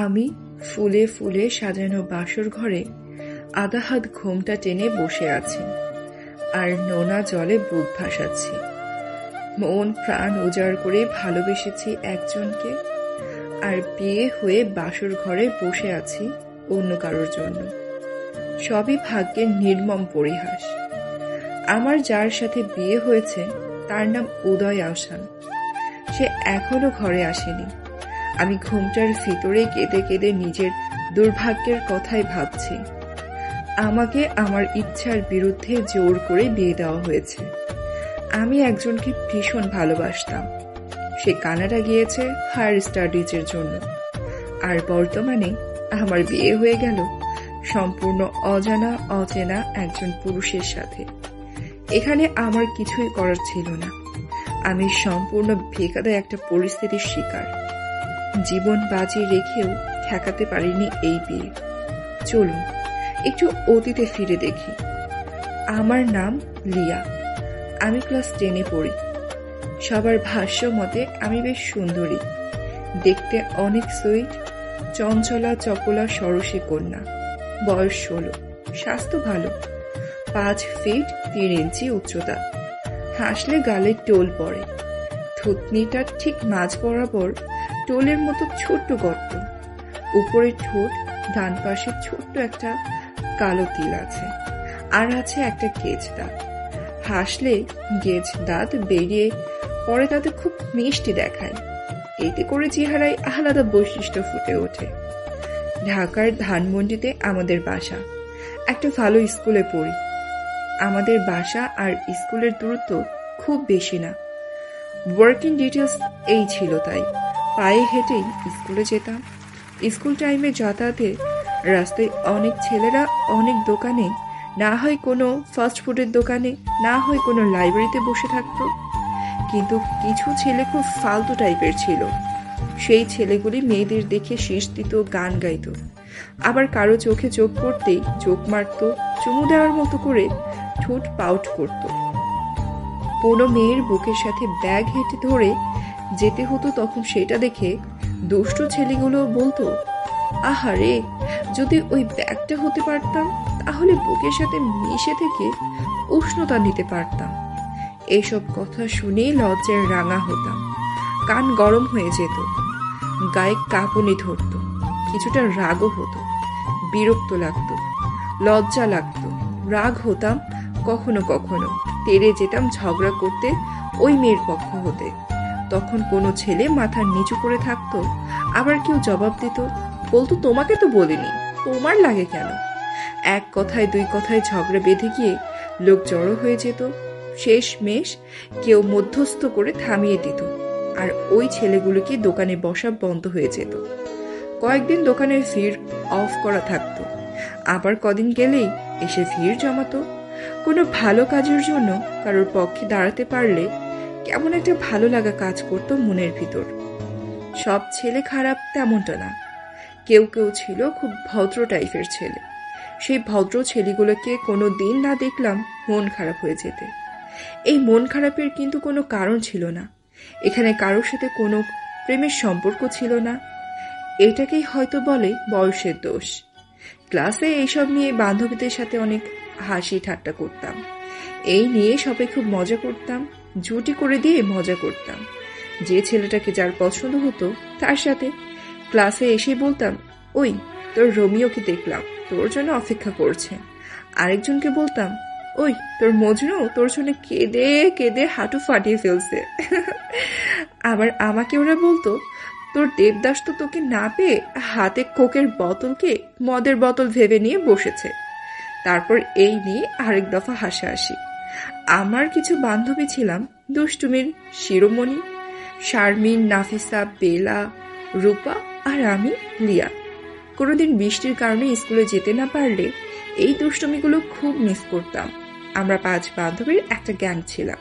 আমি ফুলে ফুলে সাজানো বাসর ঘরে আধা হাত ঘোমটা টেনে বসে আছি আর নোনা জলে বুক ভাসাচ্ছি। মন প্রাণ উজাড় করে ভালোবেসেছি একজনকে, আর বিয়ে হয়ে বাসর ঘরে বসে আছি অন্য কারোর জন্য। সবই ভাগ্যের নির্মম পরিহাস। আমার যার সাথে বিয়ে হয়েছে তার নাম উদয় আহসান। সে এখনো ঘরে আসেনি। আমি ঘুমটার ভিতরে কেঁদে কেঁদে নিজের দুর্ভাগ্যের কথাই ভাবছি। আমাকে আমার ইচ্ছার বিরুদ্ধে জোর করে বিয়ে দেওয়া হয়েছে। আমি একজনকে ভীষণ ভালোবাসতাম। সে কানাডা গিয়েছে হায়ার স্টাডিজের জন্য, আর বর্তমানে আমার বিয়ে হয়ে গেল সম্পূর্ণ অজানা অচেনা একজন পুরুষের সাথে। এখানে আমার কিছুই করার ছিল না। আমি সম্পূর্ণ বেকায়দা একটা পরিস্থিতির শিকার। জীবন বাজি রেখেও ঠেকাতে পারিনি এই বিয়ে। চলুন একটু অতীতে ফিরে দেখি। আমার নাম লিয়া। আমি ক্লাস 10-এ পড়ি। সবার ভাষ্য মতে আমি বেশ সুন্দরী, দেখতে অনেক সুইট, চঞ্চলা চপলা সরসী কন্যা। বয়স 16, স্বাস্থ্য ভালো, 5 ফিট 3 ইঞ্চি উচ্চতা। হাসলে গালে টোল পড়ে, থুতনিটা ঠিক মাঝ বরাবর টোলের মতো ছোট্ট গর্ত। উপরে ঠোঁট, ডান পাশে ছোট্ট একটা কালো তিল আছে, আর আছে একটা গেজ দাঁত। হাসলে গেজ দাঁত বেরিয়ে পরে তাতে খুব মিষ্টি দেখায়। এতে করে চেহারায় আলাদা বৈশিষ্ট্য ফুটে ওঠে। ঢাকার ধানমন্ডিতে আমাদের বাসা। একটা ভালো স্কুলে পড়ি। আমাদের বাসা আর স্কুলের দূরত্ব খুব বেশি না। ওয়ার্কিং ডিটেলস এই ছিল, তাই পায়ে হেঁটেই স্কুলে যেতাম। স্কুল টাইমে যাতায়াতে রাস্তায় অনেক ছেলেরা অনেক দোকানে, না হয় কোনো ফাস্টফুডের দোকানে, না হয় কোনো লাইব্রেরিতে বসে থাকতো। কিন্তু কিছু ছেলে খুব ফালতু টাইপের ছিল। সেই ছেলেগুলি মেয়েদের দেখে শীষ দিত, গান গাইত, আবার কারো চোখে চোখ পড়তেই চোখ মারত, চুমু দেওয়ার মতো করে ঠোঁট পাউট করত। কোনো মেয়ের বুকের সাথে ব্যাগ হেঁটে ধরে যেতে হতো, তখন সেটা দেখে দুষ্টু ছেলেগুলো বলতো, আহারে, যদি ওই ব্যাগটা হতে পারতাম তাহলে বুকের সাথে মিশে থেকে উষ্ণতা নিতে পারতাম। এইসব কথা শুনে লজ্জায় রাঙা হতাম, কান গরম হয়ে যেত, গায়ে কাঁপুনি ধরত, কিছুটা রাগও হতো, বিরক্ত লাগতো, লজ্জা লাগতো, রাগ হতাম, কখনো কখনো তেড়ে যেতাম ঝগড়া করতে ওই মেয়ের পক্ষ হতে। তখন কোনো ছেলে মাথা নিচু করে থাকতো, আবার কেউ জবাব দিত, বলতো, তোমাকে তো বলিনি, তোমার লাগে কেন? এক কথায় দুই কথায় ঝগড়া বেঁধে গিয়ে লোক জড়ো হয়ে যেত। শেষমেশ কেউ মধ্যস্থ করে থামিয়ে দিত, আর ওই ছেলেগুলোকে দোকানে বসা বন্ধ হয়ে যেত। কয়েকদিন দোকানের ভিড় অফ করা থাকতো, আবার কদিন গেলেই এসে ভিড় জমাতো। কোনো ভালো কাজের জন্য কারোর পক্ষে দাঁড়াতে পারলে কেমন একটা ভালো লাগা কাজ করতো মনের ভিতর। সব ছেলে খারাপ তেমনটা না, কেউ কেউ ছিল খুব ভদ্র টাইপের ছেলে। সেই ভদ্র ছেলেগুলোকে কোনো দিন না দেখলাম মন খারাপ হয়ে যেতে। এই মন খারাপের কিন্তু কোনো কারণ ছিল না। এখানে কারোর সাথে কোনো প্রেমের সম্পর্ক ছিল না। এটাকেই হয়তো বলে বয়সের দোষ। ক্লাসে এইসব নিয়ে বান্ধবীদের সাথে অনেক হাসি ঠাট্টা করতাম। এই নিয়ে সবাই খুব মজা করতাম, জুটি করে দিয়ে মজা করতাম। যে ছেলেটাকে যার পছন্দ হতো তার সাথে ক্লাসে এসে বলতাম, ওই তোর রোমিওকে দেখলাম, তোর জন্য অপেক্ষা করছে। আরেকজনকে বলতাম, ওই তোর মজনু তোর জন্য কেঁদে কেঁদে হাঁটু ফাটিয়ে ফেলছে। আবার আমাকে ওরা বলতো, তোর দেবদাস তো তোকে না পেয়ে হাতে কোকের বোতলকে মদের বোতল ভেবে নিয়ে বসেছে। তারপর এই নিয়ে আরেক দফা হাসাহাসি। আমার কিছু বান্ধবী ছিলাম দুষ্টুমির শিরোমণি, শারমিন, নাফিসা, বেলা, রূপা, আর আমি লিয়া। কোনোদিন বৃষ্টির কারণে স্কুলে যেতে না পারলে এই দুষ্টুমিগুলো খুব মিস করতাম। আমরা 5 বান্ধবীর একটা গ্যাং ছিলাম।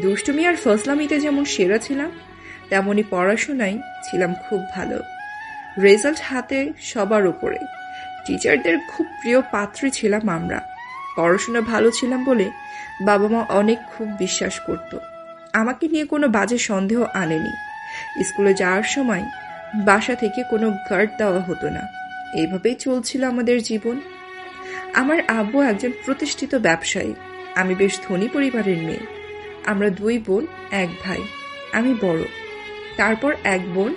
দুষ্টুমি আর ফজলামিতে যেমন সেরা ছিলাম, তেমনি পড়াশোনায় ছিলাম খুব ভালো। রেজাল্ট হাতে সবার উপরে। টিচারদের খুব প্রিয় পাত্রী ছিলাম আমরা। পড়াশোনা ভালো ছিলাম বলে বাবা মা অনেক খুব বিশ্বাস করত। আমাকে নিয়ে কোনো বাজে সন্দেহ আনেনি। স্কুলে যাওয়ার সময় বাসা থেকে কোনো গার্ড দেওয়া হতো না। এইভাবেই চলছিল আমাদের জীবন। আমার আব্বু একজন প্রতিষ্ঠিত ব্যবসায়ী, আমি বেশ ধনী পরিবারের মেয়ে। আমরা 2 বোন, 1 ভাই। আমি বড়, তারপর 1 বোন,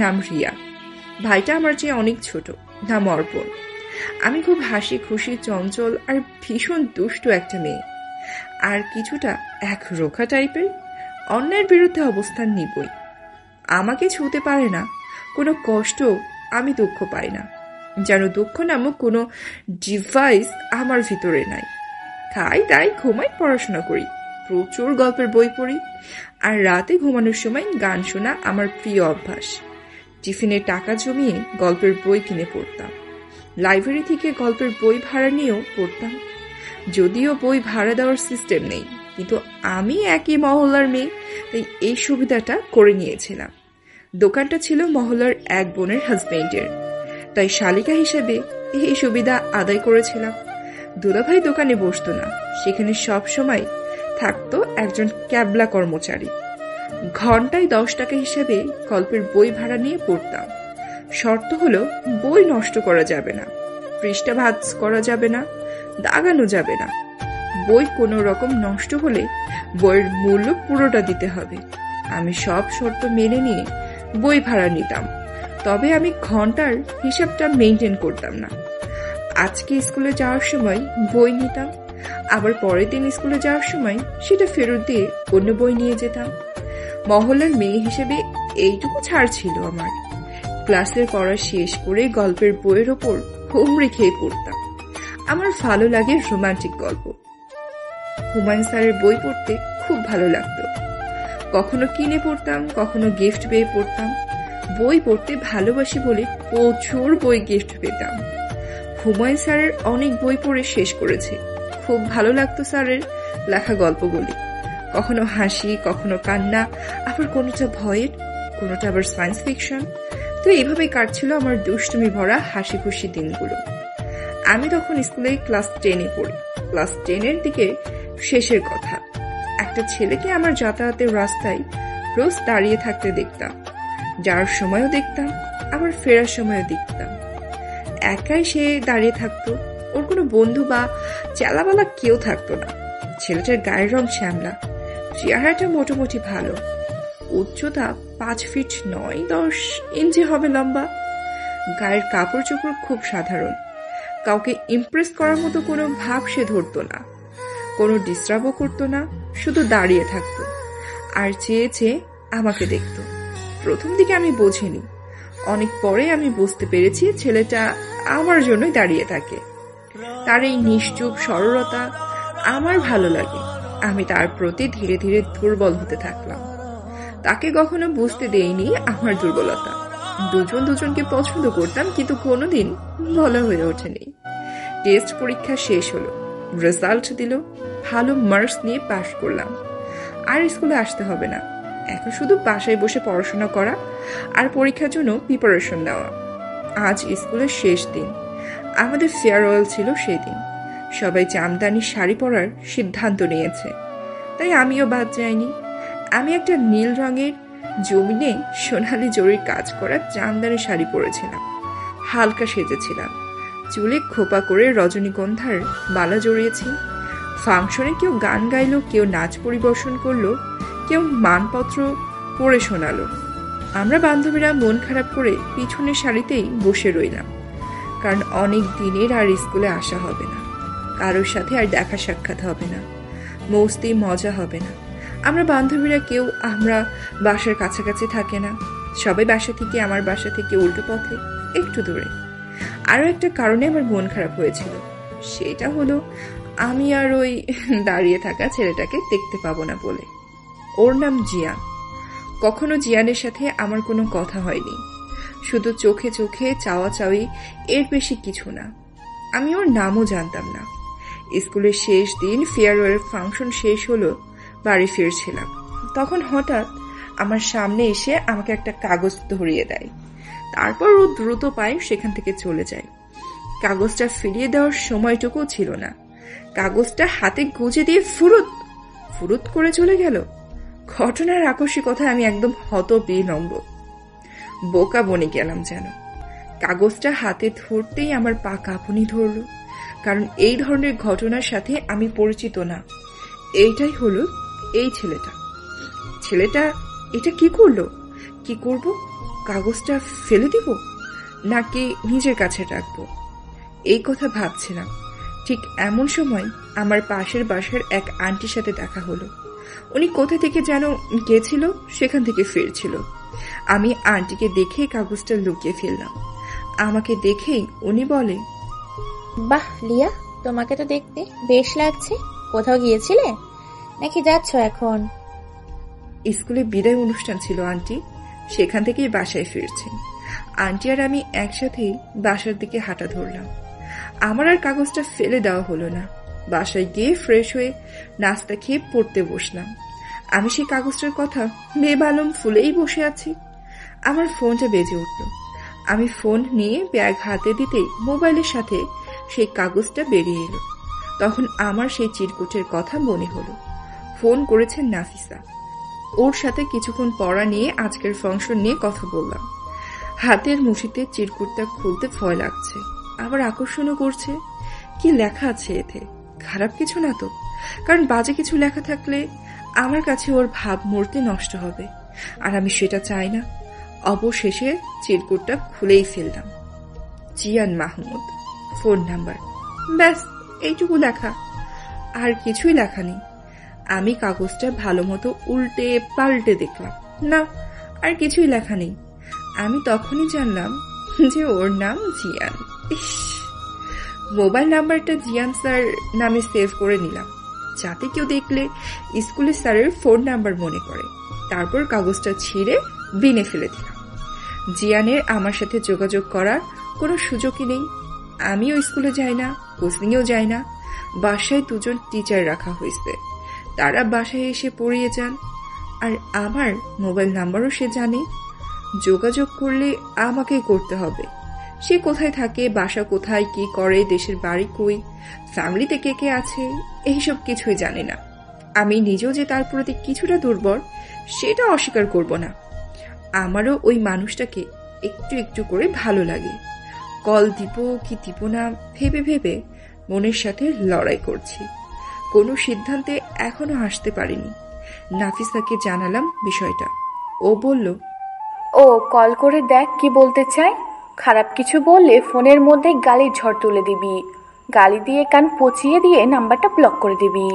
নাম রিয়া। ভাইটা আমার চেয়ে অনেক ছোট, নাম অর্পণ। আমি খুব হাসি খুশি, চঞ্চল আর ভীষণ দুষ্টু একটা মেয়ে, আর কিছুটা একরোখা টাইপের। অন্যের বিরুদ্ধে অবস্থান নিবই। আমাকে ছুঁতে পারে না কোনো কষ্ট, আমি দুঃখ পাই না, যেন দুঃখ নামক কোনো ডিভাইস আমার ভিতরে নাই। খাই, তাই ঘুমাই, পড়াশোনা করি, প্রচুর গল্পের বই পড়ি, আর রাতে ঘুমানোর সময় গান শোনা আমার প্রিয় অভ্যাস। টিফিনে টাকা জমিয়ে গল্পের বই কিনে পড়তাম। লাইব্রেরি থেকে গল্পের বই ভাড়া নিয়েও পড়তাম। যদিও বই ভাড়া দেওয়ার সিস্টেম নেই, কিন্তু আমি একই মহল্লার মেয়ে, তাই এই সুবিধাটা করে নিয়েছিলাম। দোকানটা ছিল মহল্লার 1 বোনের হাজবেন্ডের, তাই শালিকা হিসেবে এই সুবিধা আদায় করেছিলাম। দুলাভাই দোকানে বসতো না, সেখানে সব সময় থাকতো একজন ক্যাবলা কর্মচারী। ঘন্টায় 10 টাকা হিসেবে গল্পের বই ভাড়া নিয়ে পড়তাম। শর্ত হলো বই নষ্ট করা যাবে না, পৃষ্ঠা ভাঁজ করা যাবে না, দাগানো যাবে না। বই কোনো রকম নষ্ট হলে বইয়ের মূল্য পুরোটা দিতে হবে। আমি সব শর্ত মেনে নিয়ে বই ভাড়া নিতাম, তবে আমি ঘন্টার হিসাবটা মেনটেন করতাম না। আজকে স্কুলে যাওয়ার সময় বই নিতাম, আবার পরের দিন স্কুলে যাওয়ার সময় সেটা ফেরত দিয়ে অন্য বই নিয়ে যেতাম। মহল্লার মেয়ে হিসেবে এইটুকু ছাড় ছিল আমার। ক্লাসের পড়া শেষ করে গল্পের বইয়ের ওপর হুমড়ি খেয়ে পড়তাম। আমার ভালো লাগে রোমান্টিক গল্প। হুমায়ুন স্যারের বই পড়তে খুব ভালো লাগতো। কখনো কিনে পড়তাম, কখনো গিফট পেয়ে পড়তাম। বই পড়তে ভালোবাসি বলে প্রচুর বই গিফট পেতাম। হুমায়ুন স্যারের অনেক বই পড়ে শেষ করেছে। খুব ভালো লাগতো স্যারের লেখা গল্পগুলি। কখনো হাসি, কখনো কান্না, আবার কোনোটা ভয়ের, কোনোটা আবার সায়েন্স ফিকশন। তো এইভাবেই কাটছিল আমার দুষ্টুমি ভরা হাসি খুশি দিনগুলো। আমি তখন স্কুলে ক্লাস 10-এ পড়ি। ক্লাস 10-এর দিকে শেষের কথা। একটা ছেলেকে আমার যাতায়াতের রাস্তায় রোজ দাঁড়িয়ে থাকতে দেখতাম। যাওয়ার সময়ও দেখতাম, আবার ফেরার সময়ও দেখতাম। একাই সে দাঁড়িয়ে থাকতো, ওর কোনো বন্ধু বা চেলাবালা কেউ থাকতো না। ছেলেটার গায়ের রং শ্যামলা, চেহারাটা মোটামুটি ভালো। উচ্চতা 5 ফিট 9-10 ইঞ্চি হবে লম্বা। গায়ের কাপড় চোপড় খুব সাধারণ। কাউকে ইমপ্রেস করার মতো কোনো ভাব সে ধরতো না, কোনো ডিস্টার্বও করতো না, শুধু দাঁড়িয়ে থাকতো আর চেয়ে চেয়ে আমাকে দেখতো। প্রথম দিকে আমি বুঝিনি, অনেক পরে আমি বুঝতে পেরেছি ছেলেটা আমার জন্যই দাঁড়িয়ে থাকে। তার এই নিশ্চুপ সরলতা আমার ভালো লাগে। আমি তার প্রতি ধীরে ধীরে দুর্বল হতে থাকলাম। তাকে কখনো বুঝতে দেইনি আমার দুর্বলতা। দুজন দুজনকে পছন্দ করতাম, কিন্তু কোনোদিন বলা হয়ে ওঠেনি। টেস্ট পরীক্ষা শেষ হলো, রেজাল্ট দিল, ভালো মার্কস নিয়ে পাশ করলাম। আর স্কুলে আসতে হবে না, এখন শুধু বাসায় বসে পড়াশোনা করা আর পরীক্ষার জন্য প্রিপারেশন নেওয়া। আজ স্কুলের শেষ দিন, আমাদের ফেয়ারওয়েল ছিল সেদিন। সবাই জামদানি শাড়ি পরার সিদ্ধান্ত নিয়েছে, তাই আমিও বাদ যাইনি। আমি একটা নীল রঙের জমিনে সোনালি জরির কাজ করা জামদানি শাড়ি পরেছিলাম। হালকা সেজেছিলাম, চুলে খোপা করে রজনীগন্ধার মালা জড়িয়েছি। ফাংশনে কেউ গান গাইলো, কেউ নাচ পরিবেশন করলো, কেউ মানপত্র পড়ে শোনালো। আমরা বান্ধবীরা মন খারাপ করে পিছনের সারিতেই বসে রইলাম, কারণ অনেক দিনের আর স্কুলে আসা হবে না, কারোর সাথে আর দেখা সাক্ষাৎ হবে না, মস্তি মজা হবে না। আমরা বান্ধবীরা কেউ আমরা বাসার কাছাকাছি থাকে না, সবাই বাসা থেকে আমার বাসা থেকে উল্টো পথে একটু দূরে। আরও একটা কারণে আমার মন খারাপ হয়েছিল, সেটা হলো আমি আর ওই দাঁড়িয়ে থাকা ছেলেটাকে দেখতে পাবো না বলে। ওর নাম জিয়ান। কখনো জিয়ানের সাথে আমার কোনো কথা হয়নি, শুধু চোখে চোখে চাওয়া চাওয়ি, এর বেশি কিছু না। আমি ওর নামও জানতাম না। স্কুলের শেষ দিন, ফেয়ারওয়েল ফাংশন শেষ হলো, বাড়ি ফিরছিলাম। তখন হঠাৎ আমার সামনে এসে আমাকে একটা কাগজ ধরিয়ে দেয়। তারপর ও দ্রুত পায়ে সেখান থেকে চলে যায়। কাগজটা ফিরিয়ে দেওয়ার সময়টুকু ছিল না। কাগজটা হাতে গুজে দিয়ে ফুরুত ফুরুত করে চলে গেল। ঘটনার আকস্মিকতায় আমি একদম হতবিহ্বল। বোকা বনে গেলাম যেন। কাগজটা হাতে ধরতেই আমার পা কাঁপুনি ধরল, কারণ এই ধরনের ঘটনার সাথে আমি পরিচিত না। এইটাই হলো এই ছেলেটা। ছেলেটা এটা কি করলো? কি করব? কাগজটা ফেলে দিব নাকি নিজের কাছে রাখবো, এই কথা ভাবছিলাম। ঠিক এমন সময় আমার পাশের বাসার এক আন্টির সাথে দেখা হলো। উনি কোথা থেকে যেন গেছিল, সেখান থেকে ফিরছিল। আমি আন্টিকে দেখে কাগজটা লুকিয়ে ফেললাম। আমাকে দেখেই উনি বলে, বাহ লিয়া, তোমাকে তো দেখতে বেশ লাগছে। কোথাও গিয়েছিলে নাকি যাচ্ছ এখন? স্কুলে বিদায় অনুষ্ঠান ছিল আন্টি, সেখান থেকেই বাসায় ফিরছি। আন্টি আর আমি একসাথেই বাসার দিকে হাঁটা ধরলাম। আমার আর কাগজটা ফেলে দেওয়া হলো না। বাসায় গিয়ে ফ্রেশ হয়ে নাস্তা খেয়ে পড়তে বসলাম। আমি সেই কাগজটার কথা বেবালম ফুলেই বসে আছি। আমার ফোনটা বেজে উঠল। আমি ফোন নিয়ে ব্যাগ হাতে দিতেই মোবাইলের সাথে সেই কাগজটা বেরিয়ে এলো। তখন আমার সেই চিরকুটের কথা মনে হলো। ফোন করেছেন নাফিসা। ওর সাথে কিছুক্ষণ পড়া নিয়ে আজকের ফাংশন নিয়ে কথা বললাম। হাতের মুঠিতে চিরকুটটা খুলতে ভয় লাগছে, আবার আকর্ষণও করছে। কি লেখা আছে এতে? খারাপ কিছু না তো? কারণ বাজে কিছু লেখা থাকলে আমার কাছে ওর ভাবমূর্তি নষ্ট হবে, আর আমি সেটা চাই না। অবশেষে চিরকুটটা খুলেই ফেললাম। জিয়ান মাহমুদ, ফোন নাম্বার, ব্যাস এইটুকু লেখা, আর কিছুই লেখা নেই। আমি কাগজটা ভালো মতো উল্টে পাল্টে দেখলাম, না, আর কিছুই লেখা নেই। আমি তখনই জানলাম যে ওর নাম জিয়ান। ইস, মোবাইল নাম্বারটা জিয়ান স্যার নামে সেভ করে নিলাম, যাতে কেউ দেখলে স্কুলের স্যারের ফোন নাম্বার মনে করে। তারপর কাগজটা ছিঁড়ে বিনে ফেলে দিলাম। জিয়ানের আমার সাথে যোগাযোগ করার কোনো সুযোগই নেই। আমিও স্কুলে যাই না, কোচিংয়েও যাই না। বাসায় দুজন টিচার রাখা হয়েছে, তারা বাসায় এসে পড়িয়ে যান। আর আমার মোবাইল নাম্বারও সে জানে। যোগাযোগ করলে আমাকেই করতে হবে। সে কোথায় থাকে, বাসা কোথায়, কি করে, দেশের বাড়ি কই, ফ্যামিলিতে কে কে আছে, এইসব কিছুই জানে না। আমি নিজেও যে তার প্রতি কিছুটা দুর্বল সেটা অস্বীকার করব না। আমারও ওই মানুষটাকে একটু একটু করে ভালো লাগে। কল দিব কি দিব না ভেবে ভেবে মনের সাথে লড়াই করছি। কোনো সিদ্ধান্তে এখনো আসতে পারিনি। নাফিসাকে জানালাম বিষয়টা। ও বলল, ও কল করে দেখ কি বলতে চায়। খারাপ কিছু বললে ফোনের মধ্যে গালির ঝড় তুলে দিবি। গালি দিয়ে কান পচিয়ে দিয়ে নাম্বারটা ব্লক করে দিবি।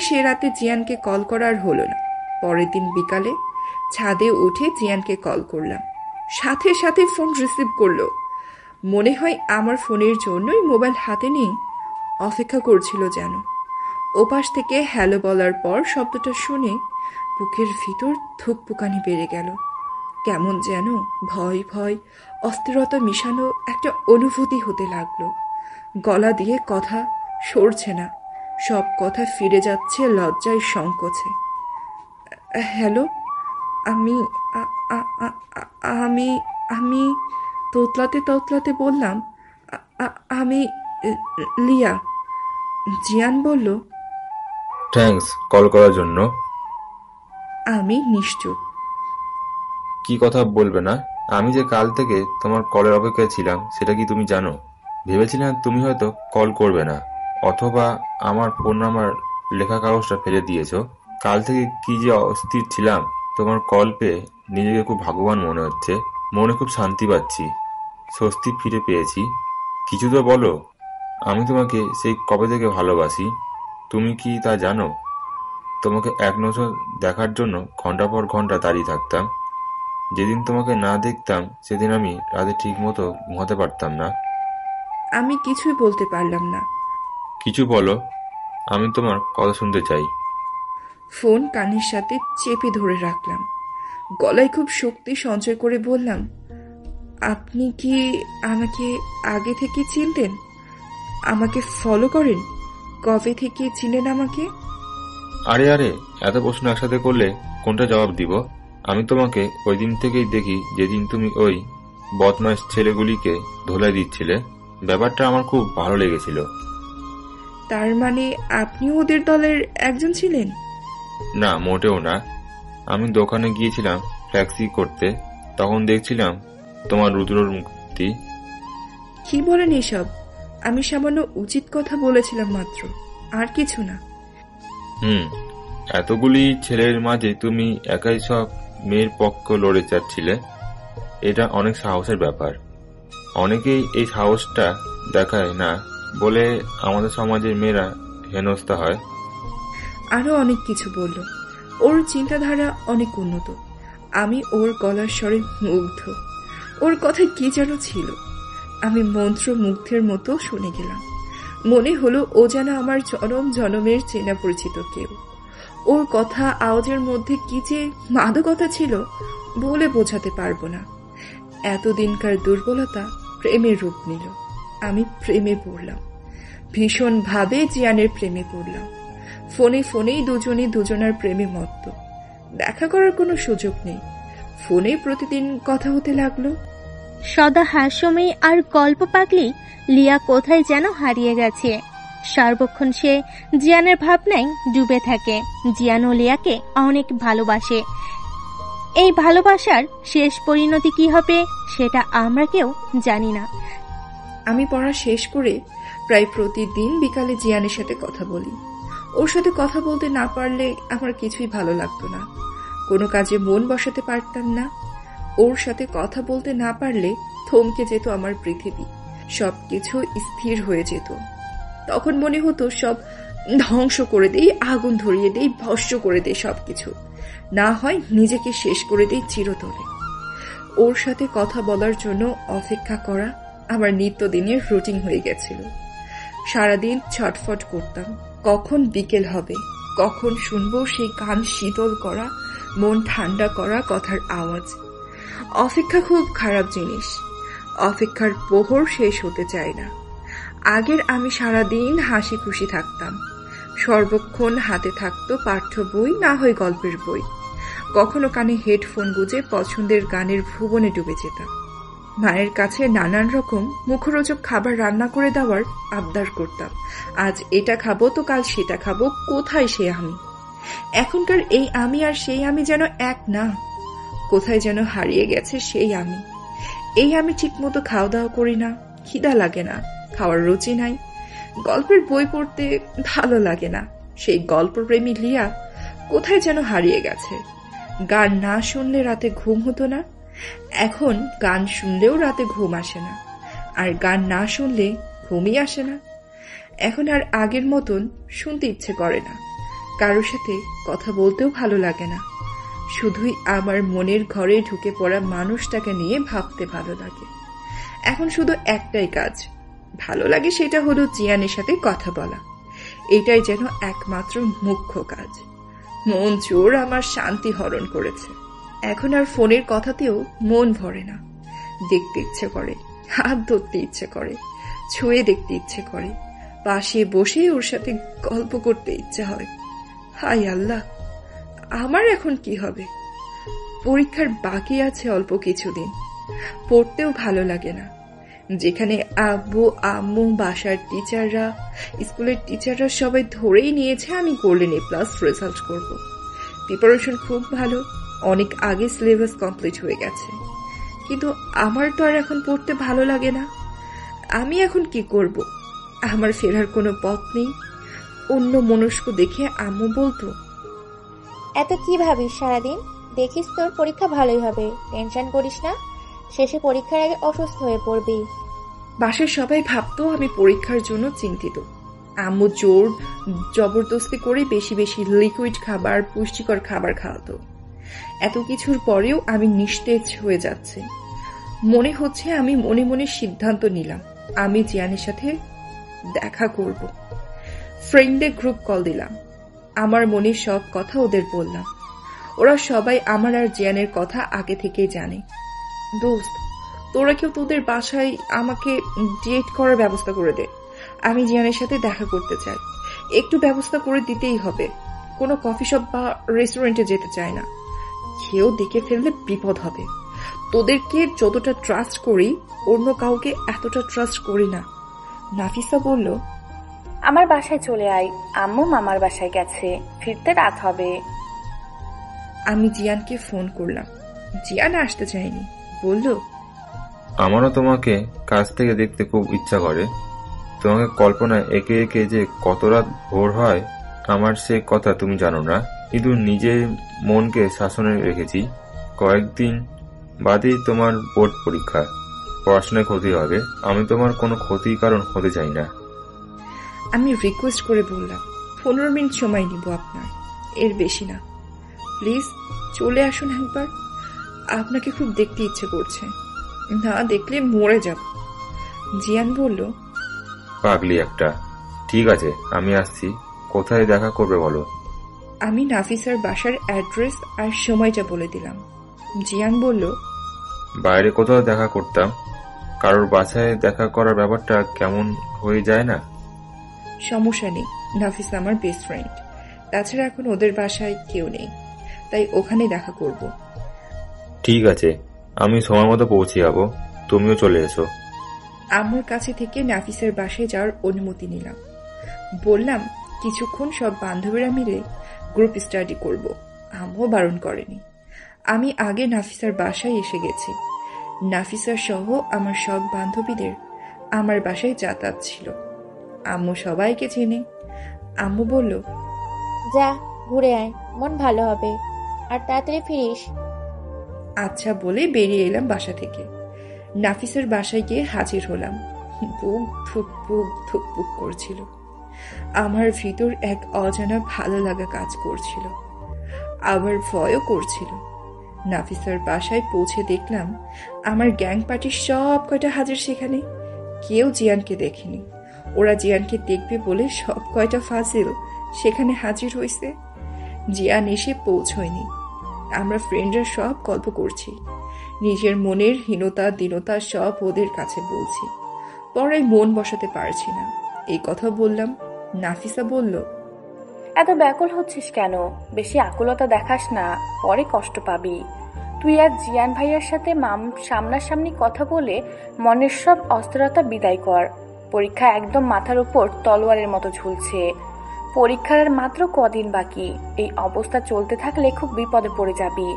সে রাতে জিয়ানকে কল করার হলো না। পরের দিন বিকালে ছাদে উঠে জিয়ানকে কল করলাম। সাথে সাথে ফোন রিসিভ করলো। মনে হয় আমার ফোনের জন্যই মোবাইল হাতে নিয়ে অপেক্ষা করছিল যেন। ওপাশ থেকে হ্যালো বলার পর শব্দটা শুনে বুকের ভিতর ধুকপুকানি বেড়ে গেল। কেমন যেন ভয় ভয় অস্থিরতা মিশানো একটা অনুভূতি হতে লাগলো। গলা দিয়ে কথা সরছে না, সব কথা ফিরে যাচ্ছে লজ্জায় সংকোচে। হ্যালো, আমি আমি আমি তোতলাতে তোতলাতে বললাম, আমি লিয়া। জিয়ান বলল, থ্যাঙ্কস কল করার জন্য। আমি নিশ্চুপ। কি কথা বলবে না? আমি যে কাল থেকে তোমার কলের অপেক্ষায় ছিলাম সেটা কি তুমি জানো? ভেবেছিলাম তুমি হয়তো কল করবে না, অথবা আমার ফোন নাম্বার লেখা কাগজটা ফেলে দিয়েছো। কাল থেকে কি যে অস্থির ছিলাম। তোমার কল পেয়ে নিজেকে খুব ভাগ্যবান মনে হচ্ছে। মনে খুব শান্তি পাচ্ছি, স্বস্তি ফিরে পেয়েছি। কিছু তো বলো। আমি তোমাকে সেই কবে থেকে ভালোবাসি, তুমি কি তা জানো? তোমাকে এক নজর দেখার জন্য ঘন্টার পর ঘন্টা দাঁড়িয়ে থাকতাম। যেদিন তোমাকে না দেখতাম সেদিন আমি রাতে ঠিক মতো ঘুমাতে পারতাম না। আমি কিছুই বলতে পারলাম না। কিছু বলো, আমি তোমার কথা শুনতে চাই। ফোন কানের সাথে চেপে ধরে রাখলাম। গলায় খুব শক্তি সঞ্চয় করে বললাম, আপনি কি আমাকে আগে থেকে চিনতেন? আমাকে ফলো করেন? কবে থেকে চিনেন আমাকে? আরে আরে, এত প্রশ্ন একসাথে করলে কোনটা জবাব দিব? আমি তোমাকে ওই দিন থেকেই দেখি যেদিন তুমি ওই বদমাইশ ছেলেগুলিকে ধোলাই দিচ্ছিলে। ব্যাপারটা আমার খুব ভালো লেগেছিল। তার মানে আপনিও ওদের দলের একজন ছিলেন? না, মোটেও না। আমি দোকানে গিয়েছিলাম ট্যাক্সি করতে, তখন দেখছিলাম তোমার রুদ্রর মুক্তি। কি বলেন এসব? আমি সামান্য উচিত কথা বলেছিলাম মাত্র, আর কিছু না। এতগুলি ছেলের মাঝে তুমি একাই সব মেয়ের পক্ষ লড়ে যাচ্ছিলে, এটা অনেক সাহসের ব্যাপার। অনেকেই এই সাহসটা দেখায় না বলে আমাদের সমাজের মেয়েরা হেনস্থা হয়। আরো অনেক কিছু বলল। ওর চিন্তাধারা অনেক উন্নত। আমি ওর গলার স্বরে মুগ্ধ। ওর কথায় কি যেন ছিল, আমি মন্ত্রমুগ্ধের মতো শুনে গেলাম। মনে হলো ও যেন আমার জনম জনমের চেনা পরিচিত কেউ। ওর কথা আওয়াজের মধ্যে কি যে মাদকতা ছিল বলে বোঝাতে পারবো না। এতদিনকার দুর্বলতা প্রেমের রূপ নিল। আমি প্রেমে পড়লাম, ভীষণভাবে জিয়ানের প্রেমে পড়লাম। ফোনেই দুজনার প্রেমে মত্ত। দেখা করার কোনো সুযোগ নেই, ফোনে প্রতিদিন কথা হতে লাগলো। সদা হাস্যময়ী আর গল্প পাগলি লিয়া কোথায় যেন হারিয়ে গেছে। সর্বক্ষণ সে জিয়ানের ভাবনায় ডুবে থাকে। জিয়ান ও লিয়াকে অনেক ভালোবাসে। এই ভালোবাসার শেষ পরিণতি কি হবে সেটা আমরা কেউ জানি না। আমি পড়া শেষ করে প্রায় প্রতিদিন বিকালে জিয়ানের সাথে কথা বলি। ওর সাথে কথা বলতে না পারলে আমার কিছুই ভালো লাগতো না, কোনো কাজে মন বসাতে পারতাম না। ওর সাথে কথা বলতে না পারলে থমকে যেত আমার পৃথিবী, সবকিছু স্থির হয়ে যেত। তখন মনে হতো সব ধ্বংস করে দেই, আগুন ধরিয়ে দেই, ভস্ম করে দেই সবকিছু, না হয় নিজেকে শেষ করে দেই চিরতরে। ওর সাথে কথা বলার জন্য অপেক্ষা করা আমার নিত্যদিনের রুটিন হয়ে গেছিল। সারাদিন ছটফট করতাম, কখন বিকেল হবে, কখন শুনবো সেই কান শীতল করা, মন ঠান্ডা করা কথার আওয়াজ। অপেক্ষা খুব খারাপ জিনিস। অপেক্ষার প্রহর শেষ হতে চায় না। আগের আমি সারাদিন হাসি খুশি থাকতাম, সর্বক্ষণ হাতে থাকতো পাঠ্য বই, না হয় গল্পের বই। কখনো কানে হেডফোন গুজে পছন্দের গানের ভুবনে ডুবে যেতাম। মায়ের কাছে নানান রকম মুখরোচক খাবার রান্না করে দেওয়ার আবদার করতাম। আজ এটা খাবো তো কাল সেটা খাবো, কোথায় সে আমি? এখনকার এই আমি আর সেই আমি যেন এক না, কোথায় যেন হারিয়ে গেছে সেই আমি। এই আমি ঠিক মতো খাওয়া দাওয়া করি না, খিদা লাগে না, খাওয়ার রুচি নাই, গল্পের বই পড়তে ভালো লাগে না। সেই গল্পপ্রেমী লিয়া কোথায় যেন হারিয়ে গেছে। গান না শুনলে রাতে ঘুম হতো না, এখন গান শুনলেও রাতে ঘুম আসে না, আর গান না শুনলে ঘুমই আসে না। এখন আর আগের মতন শুনতে ইচ্ছে করে না, কারোর সাথে কথা বলতেও ভালো লাগে না। শুধুই আমার মনের ঘরে ঢুকে পড়া মানুষটাকে নিয়ে ভাবতে ভালো লাগে। এখন শুধু একটাই কাজ ভালো লাগে, সেটা হলো জিয়ানের সাথে কথা বলা। এটাই যেন একমাত্র মুখ্য কাজ। মন জোর আমার শান্তি হরণ করেছে। এখন আর ফোনের কথাতেও মন ভরে না। দেখতে ইচ্ছে করে, হাত ধরতে ইচ্ছে করে, ছুঁয়ে দেখতে ইচ্ছে করে, পাশে বসে ওর সাথে গল্প করতে ইচ্ছে হয়। হায় আল্লাহ, আমার এখন কি হবে? পরীক্ষার বাকি আছে অল্প কিছুদিন, পড়তেও ভালো লাগে না। যেখানে আব্বু আম্মু, বাসার টিচাররা, স্কুলের টিচাররা সবাই ধরেই নিয়েছে আমি গোল্ডেন A+ রেজাল্ট করব। প্রিপারেশন খুব ভালো, অনেক আগে সিলেবাস কমপ্লিট হয়ে গেছে, কিন্তু আমার তো আর এখন পড়তে ভালো লাগে না। আমি এখন কি করব? আমার ফেরার কোনো পথ নেই। অন্য মনস্ক দেখে আম্মু বলতো, এত কি ভাবিস সারাদিন? দেখিস তোর পরীক্ষা ভালোই হবে, টেনশন করিস না। শেষে পরীক্ষার আগে অসুস্থ হয়ে পড়বি। বাসার সবাই ভাবতো আমি পরীক্ষার জন্য চিন্তিত। আম্মু জোর জবরদস্তি করে বেশি বেশি লিকুইড খাবার, পুষ্টিকর খাবার খাওয়াতো। এত কিছুর পরেও আমি নিস্তেজ হয়ে যাচ্ছি। মনে হচ্ছে আমি মনে মনে সিদ্ধান্ত নিলাম আমি জিয়ানের সাথে দেখা করব। ফ্রেন্ডদের গ্রুপ কল দিলাম, আমার মনের সব কথা ওদের বললাম। ওরা সবাই আমার আর জিয়ানের কথা আগে থেকেই জানে। দোস্ত, তোরা কেউ তোদের বাসায় আমাকে ডেট করার ব্যবস্থা করে দে। আমি জিয়ানের সাথে দেখা করতে চাই, একটু ব্যবস্থা করে দিতেই হবে। কোনো কফি শপ বা রেস্টুরেন্টে যেতে চাই না, কেউ দেখে ফেললে বিপদ হবে। তোদেরকে যতটা ট্রাস্ট করি অন্য কাউকে এতটা ট্রাস্ট করি না। নাফিসা বলল, আমার বাসায় চলে আয়, আম্মু মামার বাসায় গেছে, ফিরতে রাত হবে। আমি জিয়ানকে ফোন করলাম, জিয়ান আসতে চায়নি, বলল, আমারও তোমাকে কাছ থেকে দেখতে খুব ইচ্ছা করে। তোমাকে কল্পনায় একে একে যে কত রাত ভোর হয় আমার সে কথা তুমি জানো না। কিন্তু নিজের মনকে শাসনে রেখেছি। কয়েকদিন বাদেই তোমার বোর্ড পরীক্ষা, পড়াশোনায় ক্ষতি হবে। আমি তোমার কোনো ক্ষতির কারণ হতে চাই না। আমি রিকোয়েস্ট করে বললাম, 15 মিনিট সময় নিব আপনার, এর বেশি না। প্লিজ চলে আসুন একবার, আপনাকে খুব দেখতে ইচ্ছে করছে, না দেখলে মরে যাব। জিয়ান বলল, পাগলি একটা। ঠিক আছে, আমি আসছি। কোথায় দেখা করবে বলো? আমি নাফিসার বাসার অ্যাড্রেস আর সময়টা বলে দিলাম। জিয়ান বলল, বাইরে কোথাও দেখা করতাম। কারোর বাসায় দেখা করার ব্যাপারটা কেমন হয়ে যায় না? সমস্যা নেই, নাফিসা আমার বেস্ট ফ্রেন্ড। তাছাড়া এখন ওদের বাসায় কেউ নেই, তাই ওখানে দেখা করব। ঠিক আছে, আমি সময় মতো পৌঁছে যাবো, তুমিও চলে এসো। আম্মুর কাছে থেকে নাফিসের বাসায় যাওয়ার অনুমতি নিলাম। বললাম কিছুক্ষণ সব বান্ধবীরা মিলে গ্রুপ স্টাডি করব। আম্মু বারণ করেনি। আমি আগে নাফিসার বাসায় এসে গেছি। নাফিসা সহ আমার সব বান্ধবীদের আমার বাসায় যাতায়াত ছিল। আম্মু সবাইকে চেনে। আম্মু বলল, যা ঘুরে আয়, মন ভালো হবে, আর তাড়াতাড়ি ফিরিস। আচ্ছা বলে বেরিয়ে এলাম বাসা থেকে। নাফিসের বাসায় গিয়ে হাজির হলাম। বুক ধুকপুক ধুকপুক করছিল। আমার ভিতর এক অজানা ভালো লাগা কাজ করছিল, আবার ভয়ও করছিল। নাফিসার বাসায় পৌঁছে দেখলাম আমার গ্যাং পার্টির সব কয়টা হাজির সেখানে। কেউ জিয়ানকে দেখেনি। ওরা জিয়ানকে দেখবে বলে সব কয়টা ফাজিল সেখানে হাজির হয়েছে। জিয়ান এসে পৌঁছয়নি। আমরা ফ্রেন্ডরা সব গল্প করছি, নিজের মনের হীনতা দীনতা সব ওদের কাছে বলছি। পড়ায় মন বসাতে পারছি না, এই কথা বললাম। নাফিসা বলল, এত ব্যাকুল হচ্ছিস কেন? বেশি আকুলতা দেখাস না, পরে কষ্ট পাবি। তুই আর জিয়ান ভাইয়ার সাথে সামনাসামনি কথা বলে মনের সব অস্থিরতা বিদায় কর। পরীক্ষা একদম মাথার উপর তলোয়ারের মতো ঝুলছে। পরীক্ষার আর মাত্র কদিন বাকি। এই অবস্থা চলতে থাকলে খুব বিপদে পড়ে যাবি।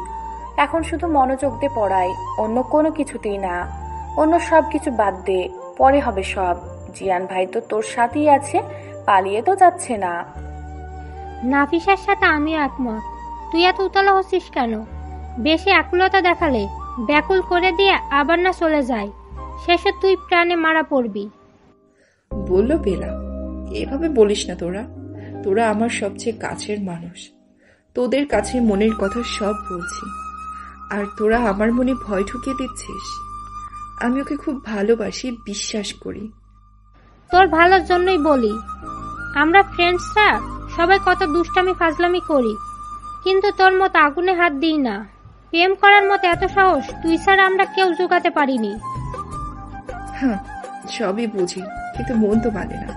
এখন শুধু মনোযোগ দে পড়ায়, অন্য কোনো কিছুতেই না। অন্য সব কিছু বাদ দে, পরে হবে সব। জিয়ান ভাই তো তোর সাথেই আছে, পালিয়ে তো যাচ্ছে না। নাফিসার সাথে আমিও একমত। তুই এত উতলা হচ্ছিস কেন? বেশি আকুলতা দেখালে ব্যাকুল করে দিয়ে আবার না চলে যায়, শেষে তুই প্রাণে মারা পড়বি। বলল বেলা, এভাবে বলিস না তোরা। তোরা আমার সবচেয়ে কাছের মানুষ। তোদের কাছে মনের কথা সব বলছি, আর তোরা আমার মনে ভয় ঢুকিয়ে দিচ্ছিস। আমি ওকে খুব ভালোবাসি, বিশ্বাস করি। তোর ভালোর জন্যই বলি। আমরা ফ্রেন্ডসরা সবাই কত দুষ্টামি ফাজলামি করি, কিন্তু তোর মতো আগুনে হাত দিই না। প্রেম করার মতো এত সাহস তুই ছাড়া আমরা কেউ জোগাতে পারিনি। হ্যাঁ, সবই বুঝি, কিন্তু মন তো মানে না।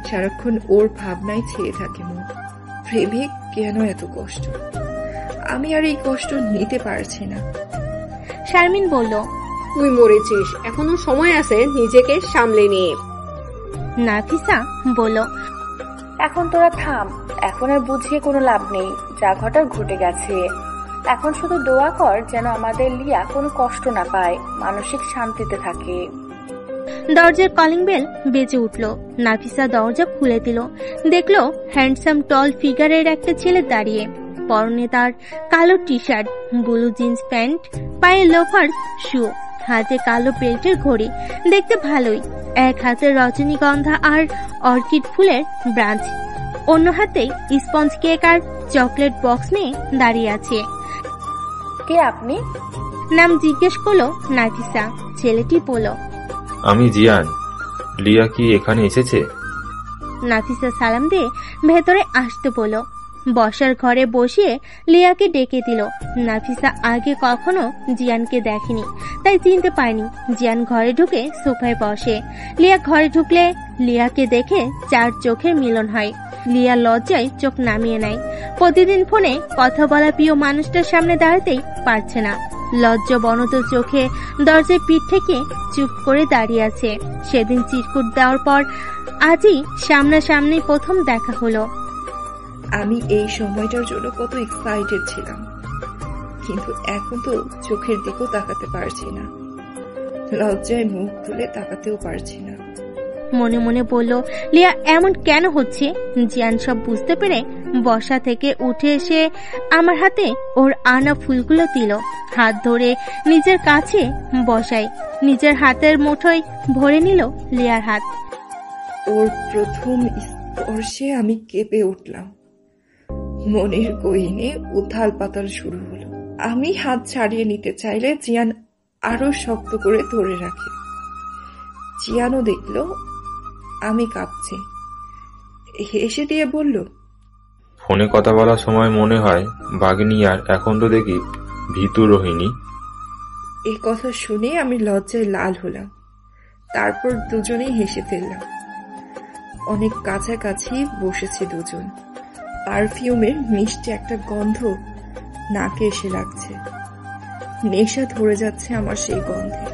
সারাক্ষণ ওর ভাবনায় ছেয়ে থাকে মন। প্রেমে কেন এত কষ্ট? আমি আর এই কষ্ট নিতে পারছি না। শারমিন বলল, তুই মরেছিস, এখনো সময় আছে নিজেকে সামলে নিয়ে। নাফিসা বলল, এখন তোরা থাম, এখন আর বুঝিয়ে কোনো লাভ নেই। যা ঘটার ঘটে গেছে। এখন শুধু দোয়া কর যেন আমাদের লিয়া কোনো কষ্ট না পায়, মানসিক শান্তিতে থাকে। দরজার কলিং বেল বেজে উঠল। নাফিসা দরজা খুলে দিল। দেখলো হ্যান্ডসাম টল ফিগারের একটা ছেলে দাঁড়িয়ে। পরনে তার কালো T shirt, blue jeans pant, পায়ে লোফার শু, হাতে কালো বেল্টের ঘড়ি। দেখতে ভালোই। এক হাতে রজনীগন্ধা আর অর্কিড ফুলের ব্রাঞ্চ, অন্য হাতে স্পঞ্জ কেক আর চকলেট বক্স নিয়ে দাঁড়িয়ে আছে। কে আপনি? নাম জিজ্ঞেস করলো নাফিসা। ছেলেটি বলল, আমি জিয়ান। লিয়া কি এখানে এসেছে? নাফিসা সালাম দিয়ে ভেতরে আসতে বলল। বসার ঘরে বসিয়ে লিয়াকে ডেকে দিল। নাফিসা আগে কখনো জিয়ানকে দেখেনি, তাই চিনতে পারেনি। জিয়ান ঘরে ঢুকে সোফায় বসে। লিয়া ঘরে ঢুকলে লিয়াকে দেখে চার চোখের মিলন হয়। লিয়া লজ্জায় চোখ নামিয়ে নেয়। প্রতিদিন ফোনে কথা বলা প্রিয় মানুষটার সামনে দাঁড়াতেই পারছে না। লজ্জা বনত চোখে দরজায় পিঠ থেকে চুপ করে দাঁড়িয়ে আছে। সেদিন চিরকুট দেওয়ার পর আজই সামনাসামনি প্রথম দেখা হলো। আমি এই সময়টার জন্য কত এক্সাইটেড ছিলাম। কিন্তু এখন তো চোখের দিকেও তাকাতে পারছি না, লজ্জায় মুখ তুলে তাকাতেও পারছি না। মনে মনে বলল, লিয়া এমন কেন হচ্ছে? জিয়ান সব বুঝতে পেরে বসা থেকে উঠে এসে আমার হাতে ওর আনা ফুলগুলো দিল। হাত ধরে নিজের কাছে বসাই, নিজের হাতের মুঠোয় ভরে নিল লিয়ার হাত। ওর প্রথম স্পর্শে আমি কেঁপে উঠলাম। মনের গহীনে উথাল পাতাল শুরু হলো। আমি হাত ছাড়িয়ে নিতে চাইলে জিয়ান আরো শক্ত করে ধরে রাখে। জিয়ানও দেখল আমি কাঁপছি, হেসে দিয়ে বলল, ফোনে কথা বলার সময় মনে হয় বাঘিনী, আর এখন তো দেখি ভীতু রোহিণী। এই কথা শুনে আমি লজ্জায় লাল হলাম। তারপর দুজনেই হেসে ফেললাম। অনেক কাছাকাছি বসেছি দুজন। পারফিউমের মিষ্টি একটা গন্ধ নাকে এসে লাগছে। নেশা ধরে যাচ্ছে আমার সেই গন্ধে।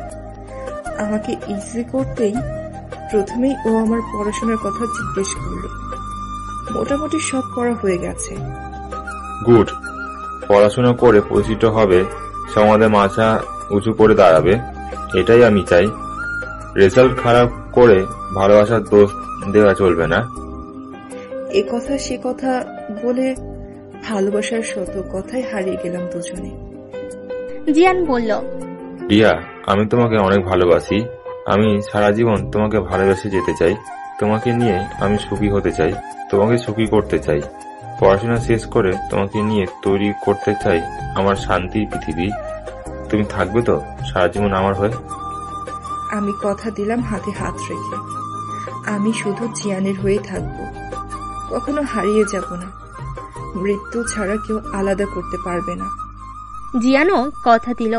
আমাকে ইজি করতেই প্রথমেই ও আমার পড়াশোনার কথা জিজ্ঞেস করলো। মোটামুটি সব পড়া হয়ে গেছে। গুড, পড়াশোনা করে পরিচিত হবে, সমাজে মাথা উঁচু করে দাঁড়াবে, এটাই আমি চাই। রেজাল্ট খারাপ করে ভালোবাসার দোষ দেওয়া চলবে না। এ কথা সে কথা বলে ভালোবাসার শত কথায় হারিয়ে গেলাম দুজনে। জিয়ান বলল, রিয়া, আমি তোমাকে অনেক ভালোবাসি। আমি সারা জীবন তোমাকে ভালোবেসে যেতে চাই। তোমাকে নিয়ে আমি সুখী হতে চাই, তোমাকে সুখী করতে চাই। পড়াশোনা শেষ করে তোমাকে নিয়ে তৈরি করতে চাই আমার শান্তির পৃথিবী। তুমি থাকবে তো সারা জীবন আমার হয়ে? আমি কথা দিলাম হাতে হাত রেখে। আমি শুধু জিয়ানের হয়ে থাকবো, কখনো হারিয়ে যাব না। মৃত্যু ছাড়া কেউ আলাদা করতে পারবে না। জিয়ানও কথা দিল,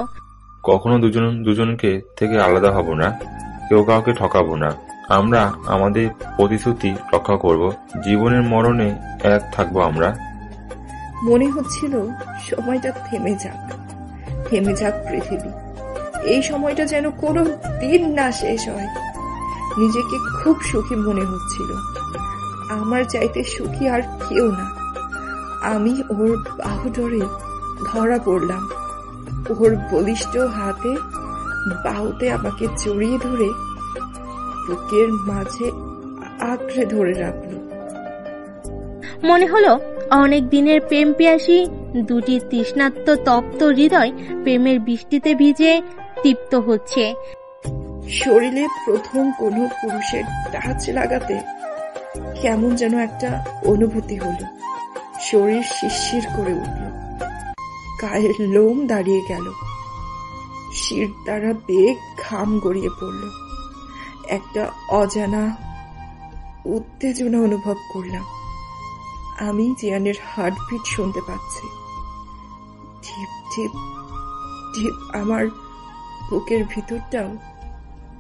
কখনো দুজন দুজনকে থেকে আলাদা হব না, কেউ কাউকে ঠকাবো না। আমরা আমাদের প্রতিশ্রুতি রক্ষা করব, জীবনের মরণে এক থাকবো আমরা। মনে হচ্ছিল সময়টা থেমে যাক পৃথিবী। এই সময়টা যেন কোনো দিন না শেষ হয়। নিজেকে খুব সুখী মনে হচ্ছিল। আমার চাইতে সুখী আর কেউ না। আমি ওর বাহুডোরে ধরা পড়লাম। ওর বলিষ্ঠ হাতে বাহুতে আমাকে জড়িয়ে ধরে বুকের মাঝে আঁকড়ে ধরে রাখলো। মনে হলো অনেক দিনের প্রেম পিয়াসী দুটি তৃষ্ণার্ত তপ্ত হৃদয় প্রেমের বৃষ্টিতে ভিজে তৃপ্ত হচ্ছে। শরীরে প্রথম কোনো পুরুষের টাচ লাগাতে কেমন যেন একটা অনুভূতি হলো। শরীর শিরশির করে উঠল, গায়ের লোম দাঁড়িয়ে গেল, শির দ্বারা বেগ ঘাম গড়িয়ে পড়ল। একটা অজানা উত্তেজনা অনুভব করলাম। আমি জিয়ানের হার্টবিট শুনতে পাচ্ছি। ঢিপ ঢিপ ঢিপ। আমার বুকের ভিতরটাও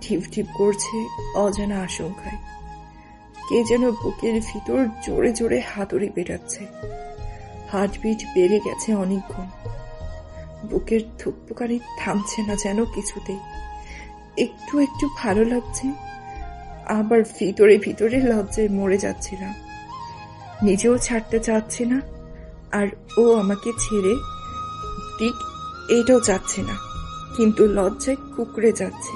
ঢিপ ঢিপ করছে অজানা আশঙ্কায়। কে যেন বুকের ভিতর জোরে জোরে হাতুড়ি বেড়াচ্ছে। হার্টবিট বেড়ে গেছে অনেকক্ষণ। বুকের ধুকপুকানি থামছে না যেন কিছুতেই। একটু একটু ভালো লাগছে, আবার ভিতরে ভিতরে লজ্জায় মরে যাচ্ছিলাম। নিজেও ছাড়তে চাচ্ছি না, আর ও আমাকে ছেড়ে দিক এটাও চাচ্ছে না, কিন্তু লজ্জায় কুকড়ে যাচ্ছে।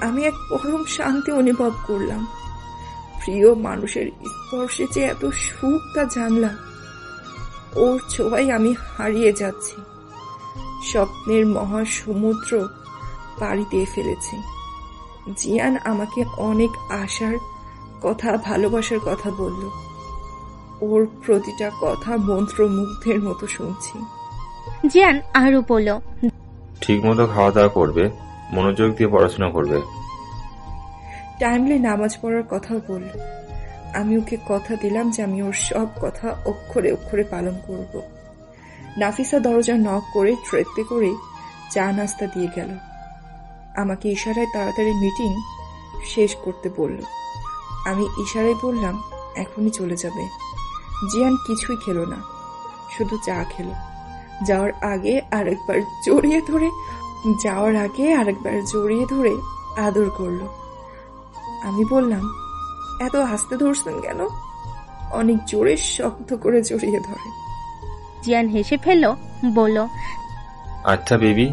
আমি এক পরম শান্তি অনুভব করলাম। প্রিয় মানুষের স্পর্শে যে এত সুখ তা জানলাম। ওর ছোঁয়ায় আমি হারিয়ে যাচ্ছি। স্বপ্নের মহাসমুদ্র পাড়ি দিয়ে ফেলেছি। জিয়ান আমাকে অনেক আশার কথা, ভালোবাসার কথা বলল। ওর প্রতিটা কথা মন্ত্রমুগ্ধের মতো শুনছি। জিয়ান আরো বলল, ঠিক মতো খাওয়া দাওয়া করবে, মনোযোগ দিয়ে পড়াশোনা করবে। টাইমলি নামাজ পড়ার কথাও বলল। আমি ওকে কথা দিলাম যে আমি ওর সব কথা অক্ষরে অক্ষরে পালন করব। নাফিসা দরজা নক করে ট্রেতে করে চা নাস্তা দিয়ে গেল। আমাকে ইশারায় তাড়াতাড়ি মিটিং শেষ করতে বলল। আমি ইশারায় বললাম এখনই চলে যাবে। জিয়ান কিছুই খেলো না, শুধু চা খেলো। যাওয়ার আগে আরেকবার জড়িয়ে ধরে আদর করলো। আমি বললাম, এত হাসতে ধরছেন কেন? অনেক জোরে শক্ত করে জড়িয়ে ধরে। জিয়ান হেসে ফেলল, বলল, আচ্ছা বেবি,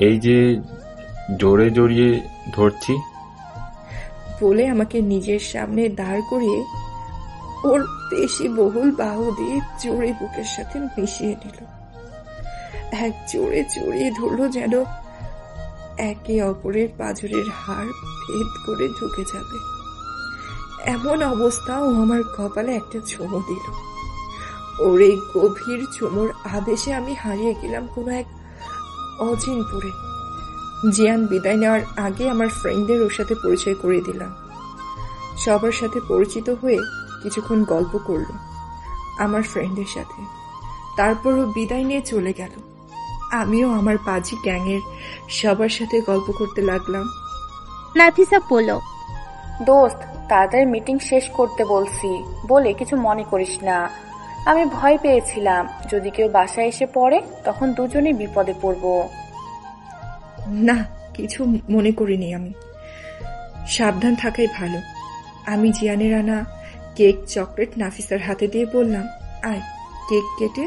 এই যে জোরে জড়িয়ে ধরছি। বলে আমাকে নিজের সামনে দাঁড় করিয়ে ওর পেশি বহুল বাহু দিয়ে জোরে বুকের সাথে মিশিয়ে নিল। এক জোরে জড়িয়ে ধরলো যেন একে অপরের পাঁজরের হাড় ভেদ করে ঢুকে যাবে। এমন অবস্থা ও আমার কপালে একটা চুমু দিল। ওর এই গভীর চুমুর আদেশে আমি হারিয়ে গেলাম কোনো এক অচিনপুরে। জিয়ান বিদায় নেওয়ার আগে আমার ফ্রেন্ডদের ওর সাথে পরিচয় করিয়ে দিলাম। সবার সাথে পরিচিত হয়ে কিছুক্ষণ গল্প করলো আমার ফ্রেন্ডের সাথে। তারপর ও বিদায় নিয়ে চলে গেল। আমিও আমার পাজি গ্যাংয়ের সবার সাথে গল্প করতে লাগলাম। নাফিসা বলল, দোস্ত, তাড়াতাড়ি মিটিং শেষ করতে বলছি বলে কিছু মনে করিস না। আমি ভয় পেয়েছিলাম যদি কেউ বাসায় এসে পড়ে তখন দুজনেই বিপদে পড়ব। না, কিছু মনে করিনি আমি। সাবধান থাকাই ভালো। আমি জিয়ানের আনা কেক চকলেট নাফিসার হাতে দিয়ে বললাম, আয় কেক কেটে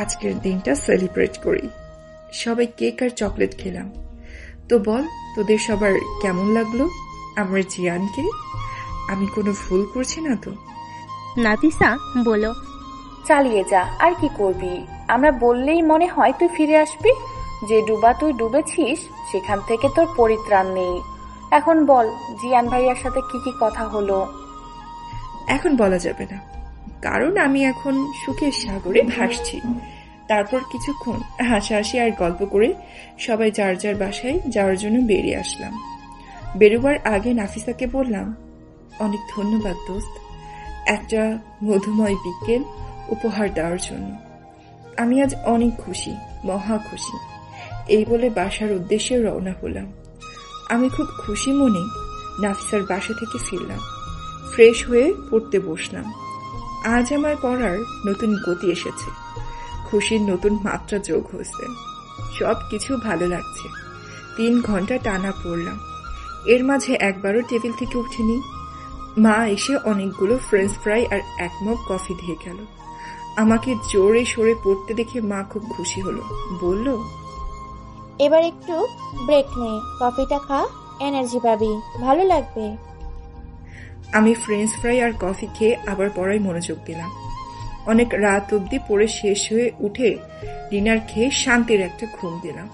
আজকের দিনটা সেলিব্রেট করি। সবাই কেক আর চকলেট খেলাম। তো বল, তোদের সবার কেমন লাগলো আমার জিয়ানকে? আমি কোনো ভুল করছি না তো? নাফিসা বলল, চালিয়ে যা, আর কি করবি? আমরা বললেই মনে হয় তুই ফিরে আসবি। যে ডুবা তুই ডুবেছিস সেখান থেকে তোর পরিত্রাণ নেই। এখন বল, জিয়ান ভাইয়ার সাথে কি কি কথা হলো? এখন বলা যাবে না, কারণ আমি এখন সুখের সাগরে ভাসছি। তারপর কিছুক্ষণ হাসাহাসি আর গল্প করে সবাই যার যার বাসায় যাওয়ার জন্য বেরিয়ে আসলাম। বেরোবার আগে নাফিসাকে বললাম, অনেক ধন্যবাদ দোস্ত, একটা মধুময় বিকেল উপহার দেওয়ার জন্য। আমি আজ অনেক খুশি, মহা খুশি। এই বলে বাসার উদ্দেশ্যে রওনা হলাম। আমি খুব খুশি মনে নাফিসার বাসা থেকে ফিরলাম। ফ্রেশ হয়ে পড়তে বসলাম। আজ আমার পড়ার নতুন গতি এসেছে, খুশির নতুন মাত্রা যোগ হয়েছে। সব কিছু ভালো লাগছে। 3 ঘন্টা টানা পড়লাম। এর মাঝে একবারও টেবিল থেকে উঠিনি। মা এসে অনেকগুলো ফ্রেঞ্চ ফ্রাই আর 1 মগ কফি দিয়ে গেল। আমাকে জোরে সোরে পড়তে দেখে মা খুব খুশি হলো। বলল, এবার একটু ব্রেক নে, কফিটা খা, এনার্জি পাবি, ভালো লাগবে। আমি ফ্রেঞ্চ ফ্রাই আর কফি খেয়ে আবার পড়ায় মনোযোগ দিলাম। অনেক রাত অবধি পড়ে শেষ হয়ে উঠে ডিনার খেয়ে শান্তির একটা ঘুম দিলাম।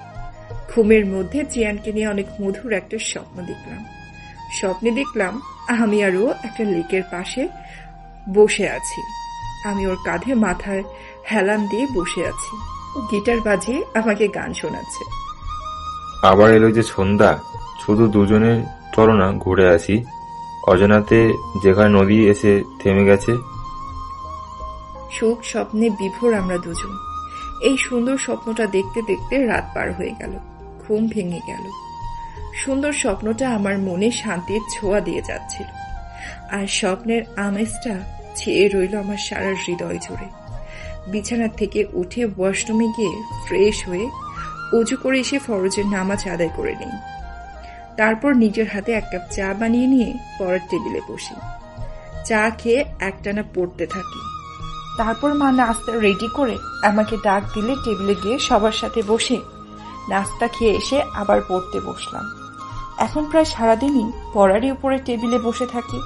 ঘুমের মধ্যে জিয়ানকে নিয়ে অনেক মধুর একটা স্বপ্ন দেখলাম। স্বপ্নে দেখলাম আমি আর ও একটা লেকের পাশে বসে আছি। আমি ওর কাঁধে মাথায় হেলান দিয়ে বসে আছি। ও গিটার বাজিয়ে আমাকে গান শোনাচ্ছে। আবার এলো যে সন্ধ্যা, শুধু দুজনের চলো না ঘুরে আসি অজানাতে, যেখানে নদী এসে থেমে গেছে। সুখ স্বপ্নে বিভোর আমরা দুজন। এই সুন্দর স্বপ্নটা দেখতে দেখতে রাত পার হয়ে গেল। ঘুম ভেঙে গেল। সুন্দর স্বপ্নটা আমার মনে শান্তির ছোঁয়া দিয়ে যাচ্ছিল, আর স্বপ্নের আমেজটা ছেয়ে রইল আমার সারা হৃদয় জুড়ে। বিছানা থেকে উঠে ওয়াশরুমে গিয়ে ফ্রেশ হয়ে উজু করে এসে ফরজের নামাজ আদায় করে নিই। তারপর নিজের হাতে 1 কাপ চা বানিয়ে নিয়ে পড়ার টেবিলে বসি। চা খেয়ে একটানা পড়তে থাকি। তারপর মা নাস্তা রেডি করে আমাকে ডাক দিলে টেবিলে গিয়ে সবার সাথে বসে নাস্তা খেয়ে এসে আবার পড়তে বসলাম। এখন প্রায় সারাদিনই পড়ারই উপরে টেবিলে বসে থাকি।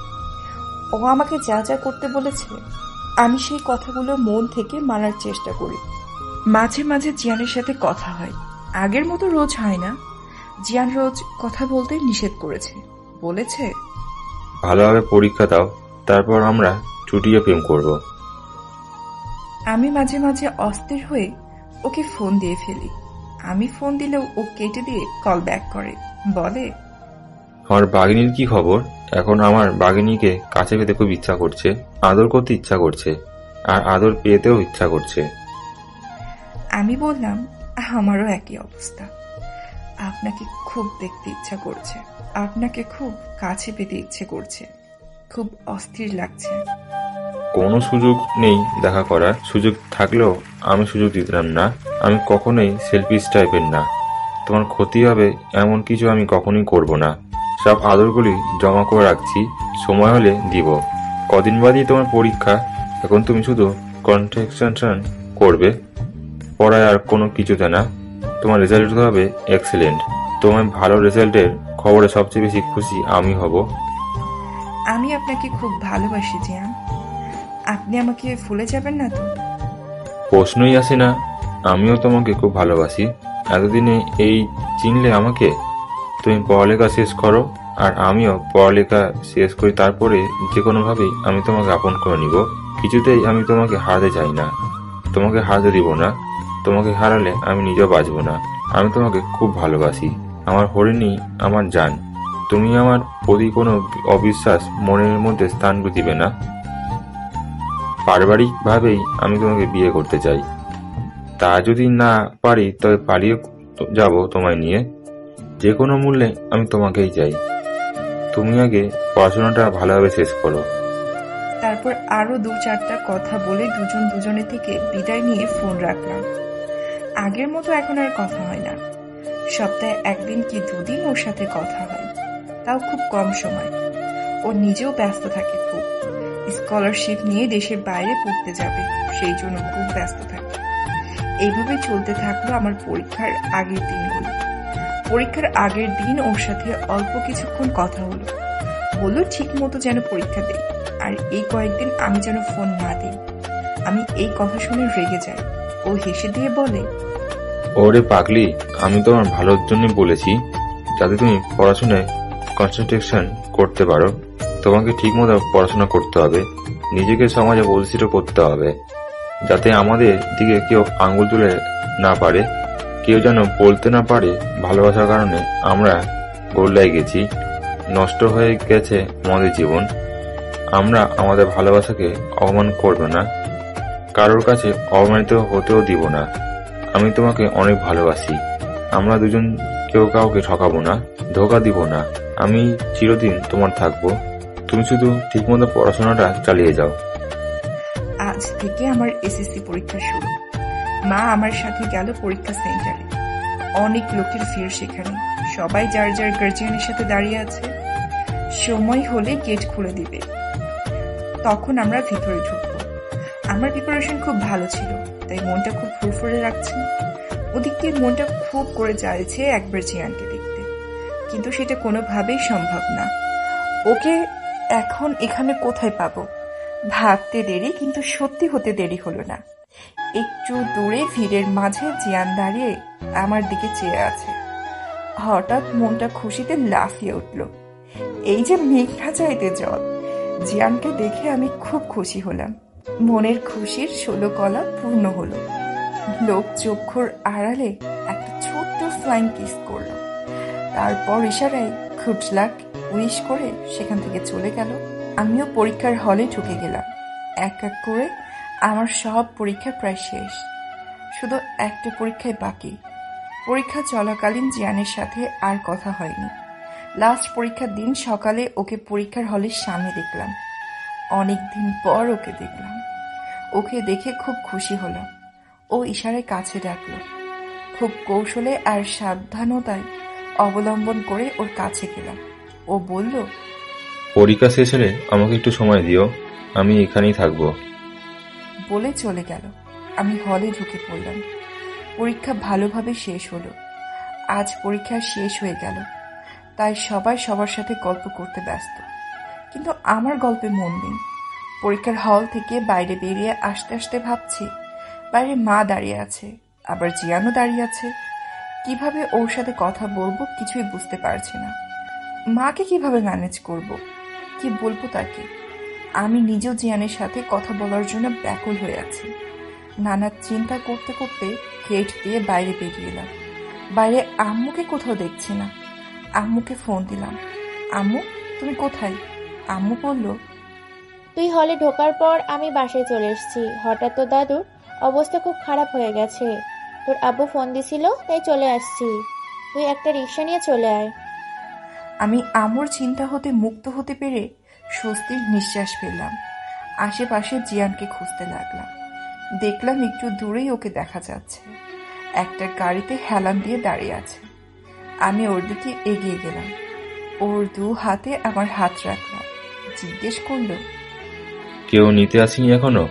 ও আমাকে যা যা করতে বলেছে আমি সেই কথাগুলো মন থেকে মানার চেষ্টা করি। মাঝে মাঝে জিয়ানের সাথে কথা হয়, আগের মতো রোজ হয় না। জিয়ান রোজ কথা বলতে নিষেধ করেছে, বলেছে ভালোভাবে পরীক্ষা দাও, তারপর আমরা চুটিয়ে প্রেম করব। আমি মাঝে মাঝে অস্থির হয়ে ওকে ফোন দিয়ে ফেলি। আমি ফোন দিলেও ও কেটে দিয়ে কল ব্যাক করে, বলে, আমার বাঘিনীর কি খবর? এখন আমার বাঘিনীকে কাছে পেতে খুব ইচ্ছা করছে, আদর করতে ইচ্ছা করছে, আর আদর পেতেও ইচ্ছা করছে। আমি বললাম, আমারও একই অবস্থা। আপনাকে খুব দেখতে ইচ্ছা করছে, আপনাকে খুব কাছে পেতে ইচ্ছে করছে, খুব অস্থির লাগছে। কোনো সুযোগ নেই দেখা করার, সুযোগ থাকলেও আমি সুযোগ দিতাম না। আমি কখনোই সেলফিশ টাইপের না। তোমার ক্ষতি হবে এমন কিছু আমি কখনোই করব না। সব আদরগুলি জমা করে রাখছি, সময় হলে দিব। কদিন বাদই তোমার পরীক্ষা, এখন তুমি শুধু কনসেন্ট্রেশন করবে, পড়ায় আর কোনো কিছুতে না। তোমার রেজাল্ট হবে এক্সেলেন্ট। তোমার ভালো রেজাল্টের খবরে সবচেয়ে বেশি খুশি আমি হব। আমি আপনাকে খুব ভালোবাসি জিয়ান। আপনি আমাকে ভুলে যাবেন না তো? প্রশ্নই আসে না। আমিও তোমাকে খুব ভালোবাসি। এতদিনে এই চিনলে আমাকে। তুমি পড়ালেখা শেষ করো, আর আমিও পড়ালেখা শেষ করি, তারপরে যে কোনোভাবেই আমি তোমাকে আপন করে নিব। কিছুতেই আমি তোমাকে হারাতে চাই না, তোমাকে হারাতে দিব না। তোমাকে হারালে আমি নিজেও বাঁচব না। আমি তোমাকে খুব ভালোবাসি, আমার হরিণী, আমার জান। তুমি আমার প্রতি কোনো অবিশ্বাস মনের মধ্যে স্থান দিবে না। পারিবারিকভাবেই আমি তোমাকে বিয়ে করতে চাই। তা যদি না পারি তবে পালিয়ে যাব তোমায় নিয়ে। যে কোনো মূল্যে আমি তোমাকেই চাই। তুমি আগে পড়াশোনাটা ভালোভাবে শেষ করো। তারপর আরো 2-4টা কথা বলে দুজন দুজনের থেকে বিদায় নিয়ে ফোন রাখলাম। আগের মতো এখন আর কথা হয় না। সপ্তাহে 1 দিন কি 2 দিন ওর সাথে কথা হয়, তাও খুব কম সময়। ও নিজেও ব্যস্ত থাকে খুব। স্কলারশিপ নিয়ে দেশের বাইরে পড়তে যাবে, সেই জন্য খুব ব্যস্ত থাকে। এইভাবে চলতে থাকলো আমার পরীক্ষার আগের দিনগুলো। পরীক্ষার আগের দিন ওর সাথে অল্প কিছুক্ষণ কথা হলো। বললো ঠিক মতো যেন পরীক্ষা দেই, আর এই কয়েকদিন আমি যেন ফোন না দিই। আমি এই কথা শুনে রেগে যাই। ও হেসে দিয়ে বলে, ওরে পাগলি, আমি তোমার ভালোর জন্য বলেছি, যাতে তুমি পড়াশোনায় কনসেন্ট্রেশন করতে পারো। তোমাকে ঠিক মতো পড়াশোনা করতে হবে, নিজেকে সমাজে প্রতিষ্ঠিত করতে হবে, যাতে আমাদের দিকে কেউ আঙ্গুল তুলে না পারে, কেউ যেন বলতে না পারে ভালোবাসার কারণে আমরা গোল্লায় গেছি, নষ্ট হয়ে গেছে আমাদের জীবন। আমরা আমাদের ভালোবাসাকে অপমান করব না, কারোর কাছে অপমানিত হতেও দিব না। আমি তোমাকে অনেক ভালোবাসি। আমরা দুজন কেউ কাউকে ঠকাবো না, ধোকা দিব না। আমি চিরদিন তোমার থাকবো। তুমি শুধু ঠিকমতো পড়াশোনাটা চালিয়ে যাও। আজ থেকে আমার এসএসসি পরীক্ষা শুরু। মা আমার সাথে গেল পরীক্ষা সেন্টারে। অনেক লোকের ভিড় সেখানে, সবাই যার যার গার্জিয়ানের সাথে দাঁড়িয়ে আছে। সময় হলে গেট খুলে দিবে, তখন আমরা ভিতরে ঢুকবো। আমার প্রিপারেশন খুব ভালো ছিল, তাই মনটা খুব ফুরফুরে রাখছে। ওদিক দিয়ে মনটা খুব করে চাইছে একবার জিয়ানকে দেখতে, কিন্তু সেটা কোনোভাবেই সম্ভব না। ওকে এখন এখানে কোথায় পাবো? ভাবতে দেরি, কিন্তু সত্যি হতে দেরি হলো না। একটু দূরে ভিড়ের মাঝে জিয়ান দাঁড়িয়ে আমার দিকে চেয়ে আছে। হঠাৎ মনটা খুশিতে লাফিয়ে উঠল। এই যে মেঘনা চাইতে জল। জিয়ানকে দেখে আমি খুব খুশি হলাম। মনের খুশির 16 কলা পূর্ণ হলো। লোক চক্ষুর আড়ালে একটা ছোট্ট ফ্লাইং কিস করলো, তারপর ইশারায় গুড লাক উইশ করে সেখান থেকে চলে গেল। আমিও পরীক্ষার হলে ঢুকে গেলাম। এক এক করে আমার সব পরীক্ষা প্রায় শেষ, শুধু একটা পরীক্ষায় বাকি। পরীক্ষা চলাকালীন জিয়ানের সাথে আর কথা হয়নি। লাস্ট পরীক্ষার দিন সকালে ওকে পরীক্ষার হলের সামনে দেখলাম। অনেক দিন পর ওকে দেখলাম। ওকে দেখে খুব খুশি হলাম। ও ইশারায় কাছে ডাকলো। খুব কৌশলে আর সাবধানতায় অবলম্বন করে ওর কাছে গেলাম। ও বলল, পরীক্ষা শেষ হলে আমাকে একটু সময় দিও, আমি এখানেই থাকবো। বলে চলে গেল। আমি হলে ঢুকে পড়লাম। পরীক্ষা ভালোভাবে শেষ হলো। আজ পরীক্ষা শেষ হয়ে গেল, তাই সবাই সবার সাথে গল্প করতে ব্যস্ত, কিন্তু আমার গল্পে মন নেই। পরীক্ষার হল থেকে বাইরে বেরিয়ে আসতে আসতে ভাবছি, বাইরে মা দাঁড়িয়ে আছে, আবার জিয়ানও দাঁড়িয়ে আছে। কিভাবে ওর সাথে কথা বলবো কিছুই বুঝতে পারছি না। মাকে কিভাবে ম্যানেজ করব, কি বলবো তাকে? আমি নিজেও জিয়ানের সাথে কথা বলার জন্য ব্যাকুল হয়ে আছি। নানা চিন্তা করতে করতে গেট দিয়ে বাইরে বেরিয়ে এলাম। বাইরে আম্মুকে কোথাও দেখছি না। আম্মুকে ফোন দিলাম, আম্মু তুমি কোথায়? আম্মু বলল, তুই হলে ঢোকার পর আমি বাসায় চলে এসেছি। হঠাৎ তো দাদুর অবস্থা খুব খারাপ হয়ে গেছে। তোর আব্বু ফোন দিছিল, তাই চলে আসছি। তুই একটা রিক্সা নিয়ে চলে আয়। আমি আম্মুর চিন্তা হতে মুক্ত হতে পেরে স্বস্তির নিঃশ্বাস ফেললাম। আশেপাশে জিয়ানকে খুঁজতে লাগলাম। দেখলাম একটু দূরেই ওকে দেখা যাচ্ছে, একটা গাড়িতে হেলান দিয়ে দাঁড়িয়ে আছে। আমি ওর দিকে এগিয়ে গেলাম। ওর 2 হাতে আমার হাত রাখলাম। জিজ্ঞেস করলো, কেউ নিতে আসেনি এখনো?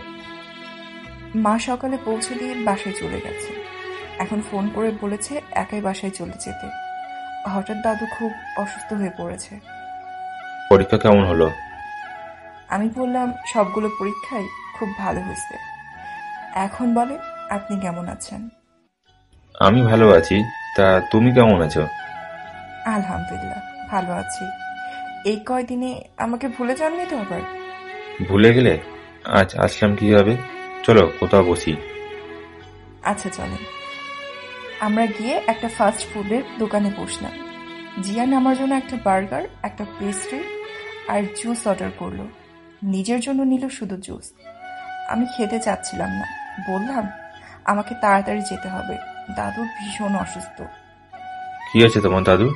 মা সকালে পৌঁছে দিয়ে বাসায় চলে গেছে। এখন ফোন করে বলেছে একাই বাসায় চলে যেতে। হঠাৎ দাদু খুব অসুস্থ হয়ে পড়েছে। পরীক্ষা কেমন হলো? আমি বললাম সবগুলো পরীক্ষাই খুব ভালো হয়েছে। এখন বলে আপনি কেমন আছেন? আমি ভালো আছি। তা তুমি কেমন আছো? আলহামদুলিল্লাহ ভালো আছি। এই কয়দিনে আমাকে ভুলে যাননি তো আবার? ভুলে গেলে? আজ আসলাম কিভাবে? চলো কোথাও বসি। আচ্ছা চলেন। আমরা গিয়ে একটা ফাস্ট ফুডের দোকানে বসলাম। জিয়ান আমার জন্য একটা বার্গার, একটা পেস্ট্রি আর জুস অর্ডার করলো। নিজের জন্য নিল শুধু জুস। আমি খেতে চাচ্ছিলাম না, বললাম আমাকে তাড়াতাড়ি যেতে হবে, দাদু ভীষণ অসুস্থ। কি আছে তোমার দাদু?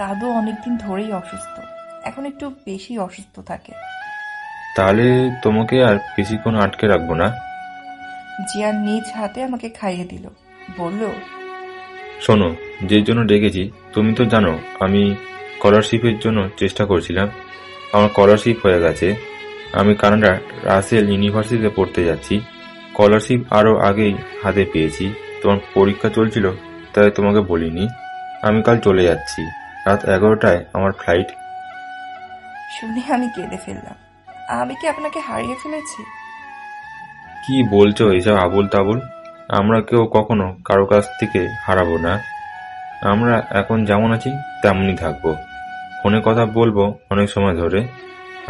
দাদু অনেকদিন ধরেই অসুস্থ, এখন একটু বেশি অসুস্থ থাকে। তাহলে তোমাকে আর বেশিক্ষণ আটকে রাখবো না। জিয়ান নিজ হাতে আমাকে খাইয়ে দিল, বলল, শোনো, যে জন্য ডেকেছি তুমি তো জানো, আমি স্কলারশিপের জন্য চেষ্টা করছিলাম। আমার স্কলারশিপ হয়ে গেছে। আমি কানাডার রাসেল ইউনিভার্সিটিতে পড়তে যাচ্ছি। স্কলারশিপ আরও আগেই হাতে পেয়েছি। তোমার পরীক্ষা চলছিল, তাই তোমাকে বলিনি। আমি কাল চলে যাচ্ছি, রাত 11টায় আমার ফ্লাইট। শুনে আমি কেঁদে ফেললাম। আমি কি আপনাকে হারিয়ে ফেলেছি? কি বলছো এসব আবোল তাবোল? আমরা কেউ কখনো কারো কাছ থেকে হারাবো না। আমরা এখন যেমন আছি তেমনই থাকবো। ফোনে কথা বলবো অনেক সময় ধরে,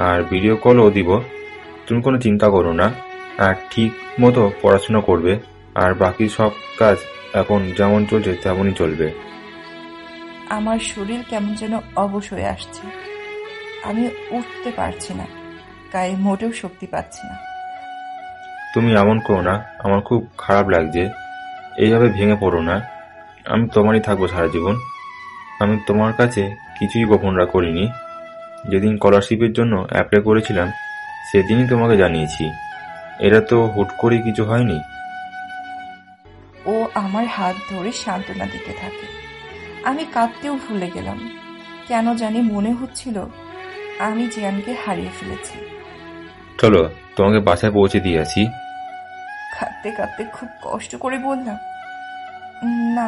আর ভিডিও কলও দিব। তুমি কোনো চিন্তা করো না, আর ঠিক মতো পড়াশোনা করবে, আর বাকি সব কাজ এখন যেমন চলছে তেমনই চলবে। আমার শরীর কেমন যেন অবশ হয়ে আসছে। আমি উঠতে পারছি না, গায়ে মোটেও শক্তি পাচ্ছি না। তুমি এমন করো না, আমার খুব খারাপ লাগছে। এইভাবে ভেঙে পড়ো না। আমি তোমারই থাকবো সারা জীবন। আমি তোমার কাছে কিছুই গোপন করিনি। যেদিন স্কলারশিপের জন্য অ্যাপ্লাই করেছিলাম সেদিনই তোমাকে জানিয়েছি। এটা তো হুট করেই কিছু হয়নি। ও আমার হাত ধরে সান্ত্বনা দিতে থাকে। আমি কাঁদতেও ভুলে গেলাম। কেন জানি মনে হচ্ছিল আমি জিয়ানকে হারিয়ে ফেলেছি। চলো তোমাকে বাসায় পৌঁছে দিয়ে আসি। কাঁদতে কাঁদতে খুব কষ্ট করে বললাম, না,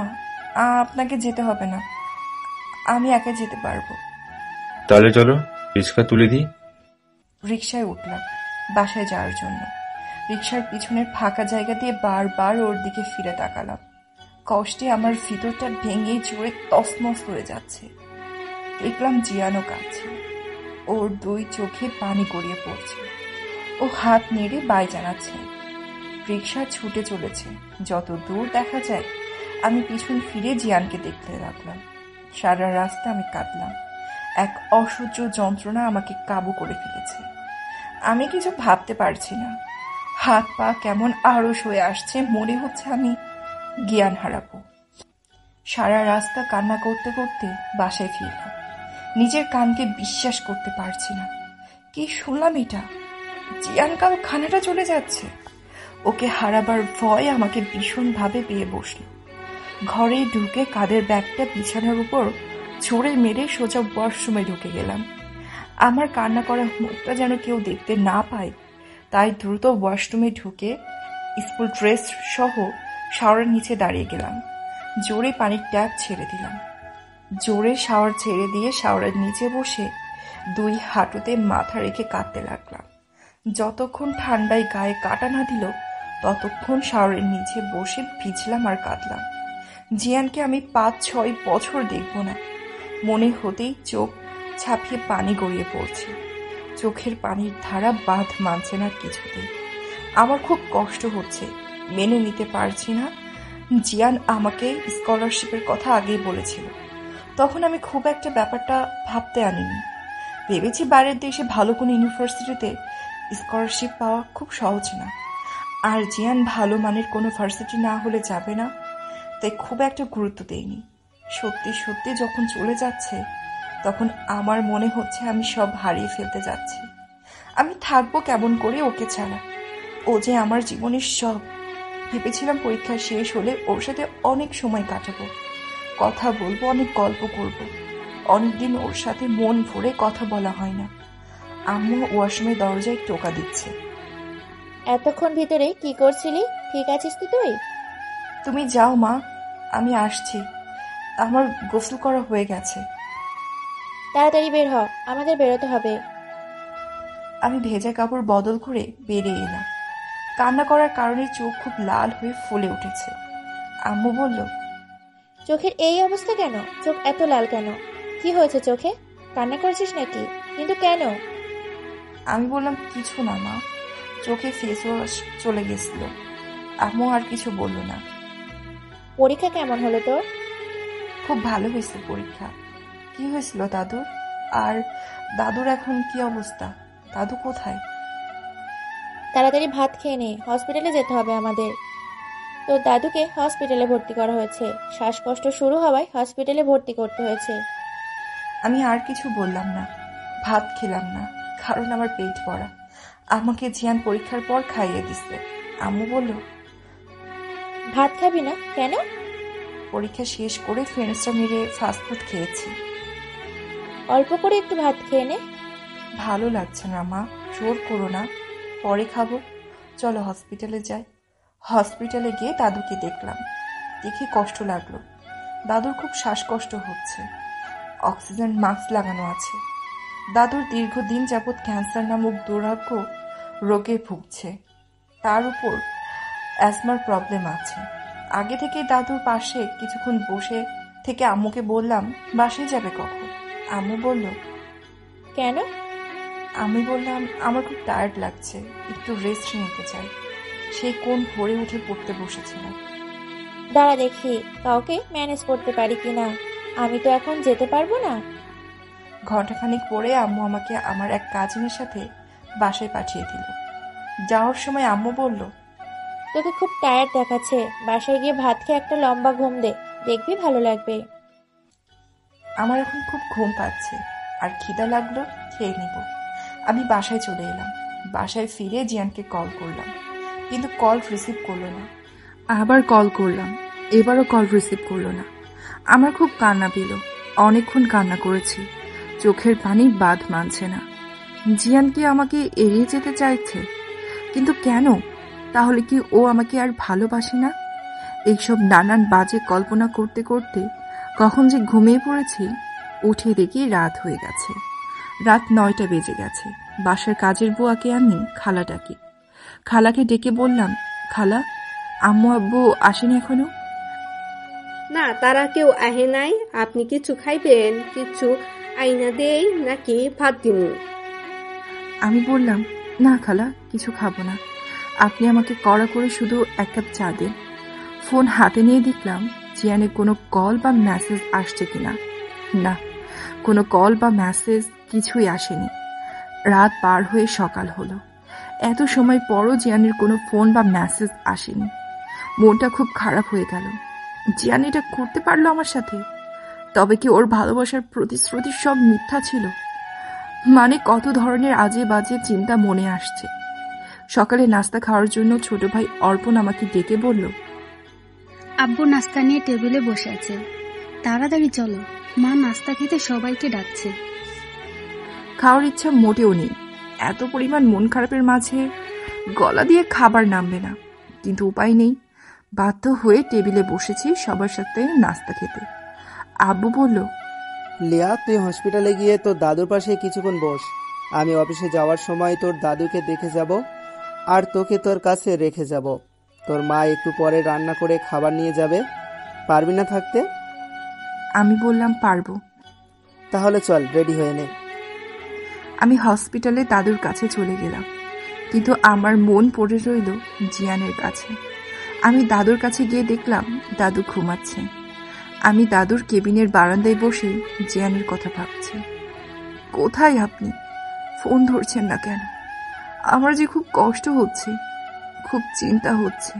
আপনাকে যেতে হবে না, আমি একা যেতে পারবো। তাহলে চলো রিক্সা তুলে দিই। রিকশায় উঠলাম বাসায় যাওয়ার জন্য। রিকশার পিছনের ফাঁকা জায়গা দিয়ে বারবার ওর দিকে ফিরে তাকালাম। কষ্টে আমার ভিতরটা ভেঙে চড়ে তছনছ হয়ে যাচ্ছে। দেখলাম জিয়ানও কাঁদছে, ওর দুই চোখে পানি গড়িয়ে পড়ছে। ও হাত নেড়ে বাই জানাচ্ছে। রিকশা ছুটে চলেছে, যত দূর দেখা যায়। আমি পিছন ফিরে জিয়ানকে দেখতে লাগলাম। সারা রাস্তা আমি কাঁদলাম। এক অসহ্য যন্ত্রণা আমাকে কাবু করে ফেলেছে। আমি কিছু ভাবতে পারছি না। হাত পা কেমন আড়স হয়ে আসছে, মনে হচ্ছে আমি জ্ঞান হারাবো। সারা রাস্তা কান্না করতে করতে বাসায় ফিরলাম। নিজের কানকে বিশ্বাস করতে পারছি না। কি শুনলাম এটা? জিয়ান কাল খানাটা চলে যাচ্ছে। ওকে হারাবার ভয় আমাকে ভীষণভাবে পেয়ে বসল। ঘরে ঢুকে কাঁধের ব্যাগটা বিছানার উপর ছড়ে মেরে সোজা ওয়াশরুমে ঢুকে গেলাম। আমার কান্না করা মুখটা যেন কেউ দেখতে না পায়, তাই দ্রুত ওয়াশরুমে ঢুকে স্কুল ড্রেস সহ শাওয়ারের নিচে দাঁড়িয়ে গেলাম। জোরে পানির ট্যাপ ছেড়ে দিলাম। জোরে শাওয়ার ছেড়ে দিয়ে শাওয়ারের নিচে বসে দুই হাঁটুতে মাথা রেখে কাঁদতে লাগলাম। যতক্ষণ ঠান্ডায় গায়ে কাটা না দিল ততক্ষণ শাওয়ারের নিচে বসে ভিজলাম আর কাঁদলাম। জিয়ানকে আমি 5-6 বছর দেখব না। মনে হতেই চোখ ছাপিয়ে পানি গড়িয়ে পড়ছে। চোখের পানির ধারা বাঁধ মানছে না কিছুতেই। আমার খুব কষ্ট হচ্ছে, মেনে নিতে পারছি না। জিয়ান আমাকে স্কলারশিপের কথা আগেই বলেছিল, তখন আমি খুব একটা ব্যাপারটা ভাবতে আনিনি। ভেবেছি বাইরের দেশে ভালো কোনো ইউনিভার্সিটিতে স্কলারশিপ পাওয়া খুব সহজ না, আর জিয়ান ভালো মানের কোনো ভার্সিটি না হলে যাবে না, তাই খুব একটা গুরুত্ব দেইনি। সত্যি সত্যি যখন চলে যাচ্ছে তখন আমার মনে হচ্ছে আমি সব হারিয়ে ফেলতে যাচ্ছি। আমি থাকবো কেমন করে ওকে ছাড়া? ও যে আমার জীবনের সব। ভেবেছিলাম পরীক্ষা শেষ হলে ওর সাথে অনেক সময় কাটাবো, কথা বলবো, অনেক গল্প করব। অনেকদিন ওর সাথে মন ভরে কথা বলা হয় না। আম্মু ওয়াশরুমে দরজায় টোকা দিচ্ছে। এতক্ষণ ভিতরে কি করছিলি? ঠিক আছিস তো তুই? তুমি যাও মা, আমি আসছি। আমার গোসল করা হয়ে গেছে। তাড়াতাড়ি বের হ, আমাদের বেরোতে হবে। আমি ভেজা কাপড় বদল করে বেরিয়ে এলাম। কান্না করার কারণে চোখ খুব লাল হয়ে ফুলে উঠেছে। আম্মু বলল, চোখের এই অবস্থা কেন? চোখ এত লাল কেন? কি হয়েছে চোখে? কান্না করছিস নাকি? কিন্তু কেন? আমি বললাম, কিছু না মা, চোখে ফেস ওয়াশ চলে গেছিল। আম্মু আর কিছু বলল না। পরীক্ষা কেমন হলো তোর? খুব ভালো হয়েছে পরীক্ষা। কি হয়েছিল দাদুর? আর দাদুর এখন কি অবস্থা? দাদু কোথায়? তাড়াতাড়ি ভাত খেয়ে নে, হসপিটালে যেতে হবে আমাদের। তোর দাদুকে হসপিটালে ভর্তি করা হয়েছে। শ্বাসকষ্ট শুরু হওয়ায় হসপিটালে ভর্তি করতে হয়েছে। আমি আর কিছু বললাম না, ভাত খেলাম না, কারণ আমার পেট ভরা। আমাকে জিয়ান পরীক্ষার পর খাইয়ে দিছে। আম্মু বলল, ভাত খাবি না কেন? পরীক্ষা শেষ করে ফ্রেন্ডসরা মিলে ফাস্টফুড খেয়েছি। অল্প করে একটু ভাত খেয়ে নে। ভালো লাগছে না মা, জোর করো না, পরে খাবো। চলো হসপিটালে যাই। হসপিটালে গিয়ে দাদুকে দেখলাম। দেখে কষ্ট লাগলো। দাদুর খুব শ্বাসকষ্ট হচ্ছে। অক্সিজেন মাস্ক লাগানো আছে। দাদুর দীর্ঘদিন যাবৎ ক্যান্সার নামক দুরারোগ্য রোগে ভুগছে। তার উপর অ্যাজমার প্রবলেম আছে। আগে থেকে দাদুর পাশে কিছুক্ষণ বসে থেকে আম্মুকে বললাম, বাসায় যাবে কখন? আম্মু বলল, কেন? আমি বললাম, আমার খুব টায়ার্ড লাগছে, একটু রেস্ট নিতে চাই। সেই কোন ভোরে উঠে পড়তে বসেছিলাম। দাঁড়া দেখি কাউকে ম্যানেজ করতে পারি কিনা। আমি তো এখন যেতে পারবো না। ঘণ্টাখানিক পরে আম্মু আমাকে আমার এক কাজিনের সাথে বাসায় পাঠিয়ে দিল। যাওয়ার সময় আম্মু বলল, তোকে খুব টায়ার্ড দেখাচ্ছে, বাসায় গিয়ে ভাত খেয়ে একটা লম্বা ঘুম দে, দেখবি ভালো লাগবে। আমার এখন খুব ঘুম পাচ্ছে আর খিদা লাগলো, খেয়ে নিব। আমি বাসায় চলে এলাম। বাসায় ফিরে জিয়ানকে কল করলাম, কিন্তু কল রিসিভ করলো না। আবার কল করলাম, এবারও কল রিসিভ করলো না। আমার খুব কান্না পেল। অনেকক্ষণ কান্না করেছি, চোখের পানি বাঁধ মানছে না। জিয়ান কি আমাকে এড়িয়ে যেতে চাইছে? কিন্তু কেন? তাহলে কি ও আমাকে আর ভালোবাসে না? এইসব নানান বাজে কল্পনা করতে করতে কখন যে ঘুমিয়ে পড়েছি, উঠে দেখি রাত হয়ে গেছে। রাত 9টা বেজে গেছে। বাসার কাজের বুয়াকে আমি খালা ডাকি। খালাকে ডেকে বললাম, খালা, আম্মু আব্বু আসেনি এখনো? না, তারা কেউ আহে নাই। আপনি কিছু খাইবেন? কিছু আইনা দেই নাকি ভাত দিমু? আমি বললাম, না খালা, কিছু খাবো না। আপনি আমাকে কড়া করে শুধু এক কাপ চা দিন। ফোন হাতে নিয়ে দেখলাম জিয়ানে কোনো কল বা মেসেজ আসছে কিনা। না, কোনো কল বা মেসেজ কিছুই আসেনি। রাত পার হয়ে সকাল হলো। এত সময় পরও জিয়ানের কোনো ফোন বা মেসেজ আসেনি। মনটা খুব খারাপ হয়ে গেল। জিয়ান এটা করতে পারলো আমার সাথে? তবে কি ওর ভালোবাসার প্রতিশ্রুতি সব মিথ্যা ছিল? মানে কত ধরনের আজে বাজে চিন্তা মনে আসছে। সকালে নাস্তা খাওয়ার জন্য ছোট ভাই অর্পণ আমাকে ডেকে বলল, আব্বু নাস্তা নিয়ে টেবিলে বসে আছে, তাড়াতাড়ি চলো, মা নাস্তা খেতে সবাইকে ডাকছে। খাওয়ার ইচ্ছা মোটেও নেই। এত পরিমাণ মন খারাপের মাঝে গলা দিয়ে খাবার নামবে না, কিন্তু উপায় নেই। বাধ্য হয়ে টেবিলে বসেছি সবার সাথে নাস্তা খেতে। আব্বু বলল, লিয়া, তুই হসপিটালে গিয়ে তোর দাদুর পাশে কিছুক্ষণ বস। আমি অফিসে যাওয়ার সময় তোর দাদুকে দেখে যাব আর তোকে তোর কাছে রেখে যাব। তোর মা একটু পরে রান্না করে খাবার নিয়ে যাবে। পারবি না থাকতে? আমি বললাম, পারবো। তাহলে চল, রেডি হয়ে নে। আমি হসপিটালে দাদুর কাছে চলে গেলাম, কিন্তু আমার মন পড়ে রইল জিয়ানের কাছে। আমি দাদুর কাছে গিয়ে দেখলাম দাদু ঘুমাচ্ছেন। আমি দাদুর কেবিনের বারান্দায় বসে জিয়ানের কথা ভাবছি। কোথায় আপনি? ফোন ধরছেন না কেন? আমার যে খুব কষ্ট হচ্ছে, খুব চিন্তা হচ্ছে।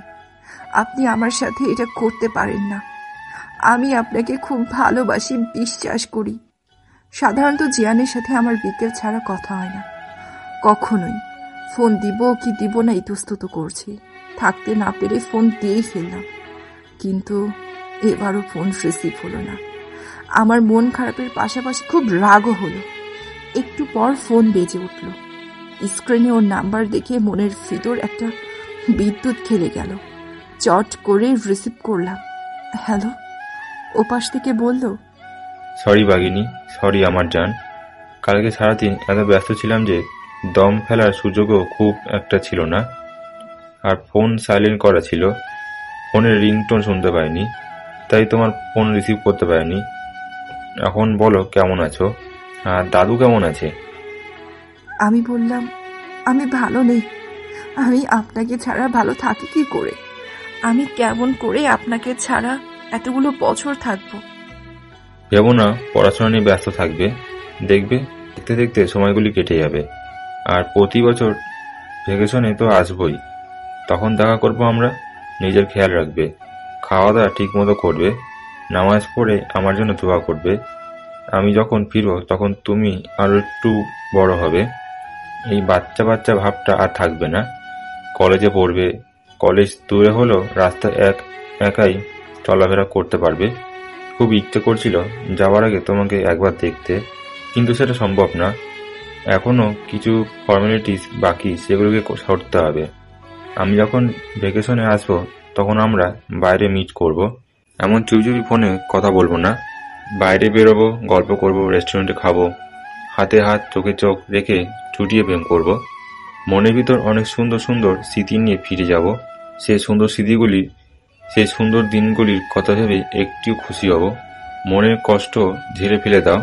আপনি আমার সাথে এটা করতে পারেন না। আমি আপনাকে খুব ভালোবাসি, বিশ্বাস করি। সাধারণত জিয়ানের সাথে আমার বিকেল ছাড়া কথা হয় না, কখনোই। ফোন দিব কি দিব না ইতস্তত করছি। থাকতে না পেরে ফোন দিয়েই ফেললাম, কিন্তু এবারও ফোন রিসিভ হলো না। আমার মন খারাপের পাশাপাশি খুব রাগও হলো। একটু পর ফোন বেজে উঠল। স্ক্রিনে ওর নাম্বার দেখে মনের ভিতর একটা বিদ্যুৎ খেলে গেল। চট করে রিসিভ করলাম। হ্যালো, ওপাশ থেকে বলল, সরি বাগিনী, সরি আমার জান। কালকে সারাদিন এত ব্যস্ত ছিলাম যে দম ফেলার সুযোগও খুব একটা ছিল না। আর ফোন সাইলেন্ট করা ছিল, ফোনের রিংটোন শুনতে পাইনি, তাই তোমার ফোন রিসিভ করতে পারিনি। এখন বলো কেমন আছো, আর দাদু কেমন আছে? আমি বললাম, আমি ভালো নেই। আমি আপনাকে ছাড়া ভালো থাকি কি করে? আমি কেমন করে আপনাকে ছাড়া এতগুলো বছর থাকবো? ভেবো না পড়াশোনা নিয়ে ব্যস্ত থাকবে, দেখবে দেখতে দেখতে সময়গুলি কেটে যাবে। আর প্রতি বছর ভ্যাকেশনে তো আসবই, তখন দেখা করবো আমরা। নিজের খেয়াল রাখবে, খাওয়া দাওয়া ঠিক মতো করবে, নামাজ পড়ে আমার জন্য দোয়া করবে। আমি যখন ফিরবো তখন তুমি আরো একটু বড় হবে, এই বাচ্চা বাচ্চা ভাবটা আর থাকবে না। কলেজে পড়বে, কলেজ দূরে হলেও রাস্তায় একাই চলাফেরা করতে পারবে। খুব ইচ্ছে করছিল যাওয়ার আগে তোমাকে একবার দেখতে, কিন্তু সেটা সম্ভব না। এখনো কিছু ফর্মালিটিস বাকি, সেগুলোকে সরতে হবে। আমি যখন ভ্যাকেশনে আসবো তখন আমরা বাইরে মিট করব। এমন চুপচুপি ফোনে কথা বলবো না, বাইরে বেরোবো, গল্প করব, রেস্টুরেন্টে খাবো, হাতে হাত চোখে চোখ রেখে চুটিয়ে প্রেম করব। মনের ভিতর অনেক সুন্দর সুন্দর স্মৃতি নিয়ে ফিরে যাব। সেই সুন্দর স্মৃতিগুলি, সেই সুন্দর দিনগুলির কথা ভেবে একটিও খুশি হব। মনের কষ্ট ঝেড়ে ফেলে দাও।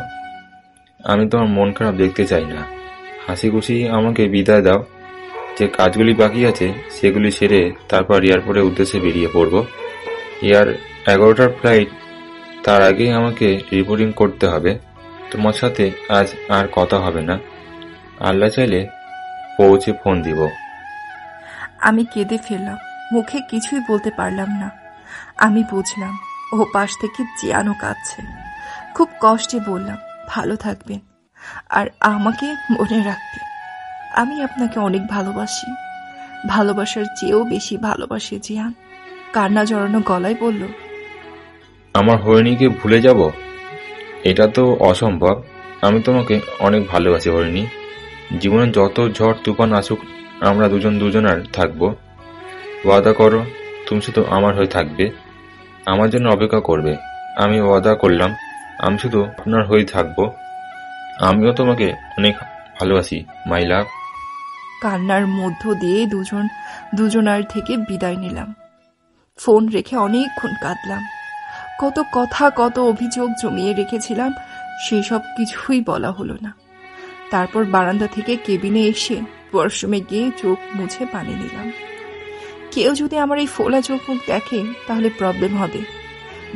আমি তোমার মন খারাপ দেখতে চাই না। হাসি খুশি আমাকে বিদায় দাও। যে কাজগুলি বাকি আছে সেগুলি সেরে তারপর এয়ারপোর্টের উদ্দেশ্যে বেরিয়ে পড়ব। এয়ার 11টার ফ্লাইট, তার আগেই আমাকে রিপোর্টিং করতে হবে। তোমার সাথে আজ আর কথা হবে না। আল্লাহ চাইলে পৌঁছে ফোন দিব। আমি কেঁদে ফেললাম, মুখে কিছুই বলতে পারলাম না। আমি বুঝলাম ও পাশ থেকে জিয়ানও কাঁদছে। খুব কষ্টে বললাম, ভালো থাকবেন আর আমাকে মনে রাখবেন। আমি আপনাকে অনেক ভালোবাসি, ভালোবাসার চেয়েও বেশি ভালোবাসি জিয়ান। কান্না জড়ানো গলায় বলল, আমার হরিণীকে ভুলে যাব? এটা তো অসম্ভব। আমি তোমাকে অনেক ভালোবাসি হরিণী। জীবনে যত ঝড় তুফান আসুক আমরা দুজনার থাকবো। ওয়াদা করো তুমি শুধু আমার হয়ে থাকবে, আমার জন্য অপেক্ষা করবে। আমি ওয়াদা করলাম আমি শুধু আপনার হয়ে থাকবো। আমিও তোমাকে অনেক ভালোবাসি মাই লাভ। কান্নার মধ্য দিয়ে দুজনার থেকে বিদায় নিলাম। ফোন রেখে অনেকক্ষণ কাঁদলাম। কত কথা, কত অভিযোগ জমিয়ে রেখেছিলাম, সেসব কিছুই বলা হলো না। তারপর বারান্দা থেকে কেবিনে এসে ওয়াশরুমে গিয়ে চোখ মুছে পানি নিলাম। কেউ যদি আমার এই ফোলা চোখ মুখ দেখে তাহলে প্রবলেম হবে,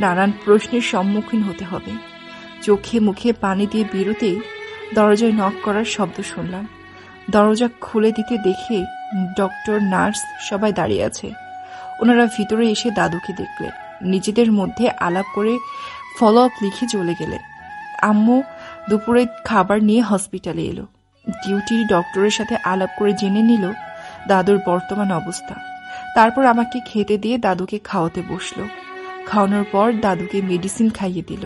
নানান প্রশ্নের সম্মুখীন হতে হবে। চোখে মুখে পানি দিয়ে বেরোতেই দরজায় নক করার শব্দ শুনলাম। দরজা খুলে দিতে দেখে ডক্টর, নার্স সবাই দাঁড়িয়ে আছে। ওনারা ভিতরে এসে দাদুকে দেখলেন, নিজেদের মধ্যে আলাপ করে ফলো আপ লিখে চলে গেলেন। আম্মু দুপুরে খাবার নিয়ে হসপিটালে এলো। ডিউটির ডক্টরের সাথে আলাপ করে জেনে নিল দাদুর বর্তমান অবস্থা। তারপর আমাকে খেতে দিয়ে দাদুকে খাওয়াতে বসলো। খাওয়ানোর পর দাদুকে মেডিসিন খাইয়ে দিল।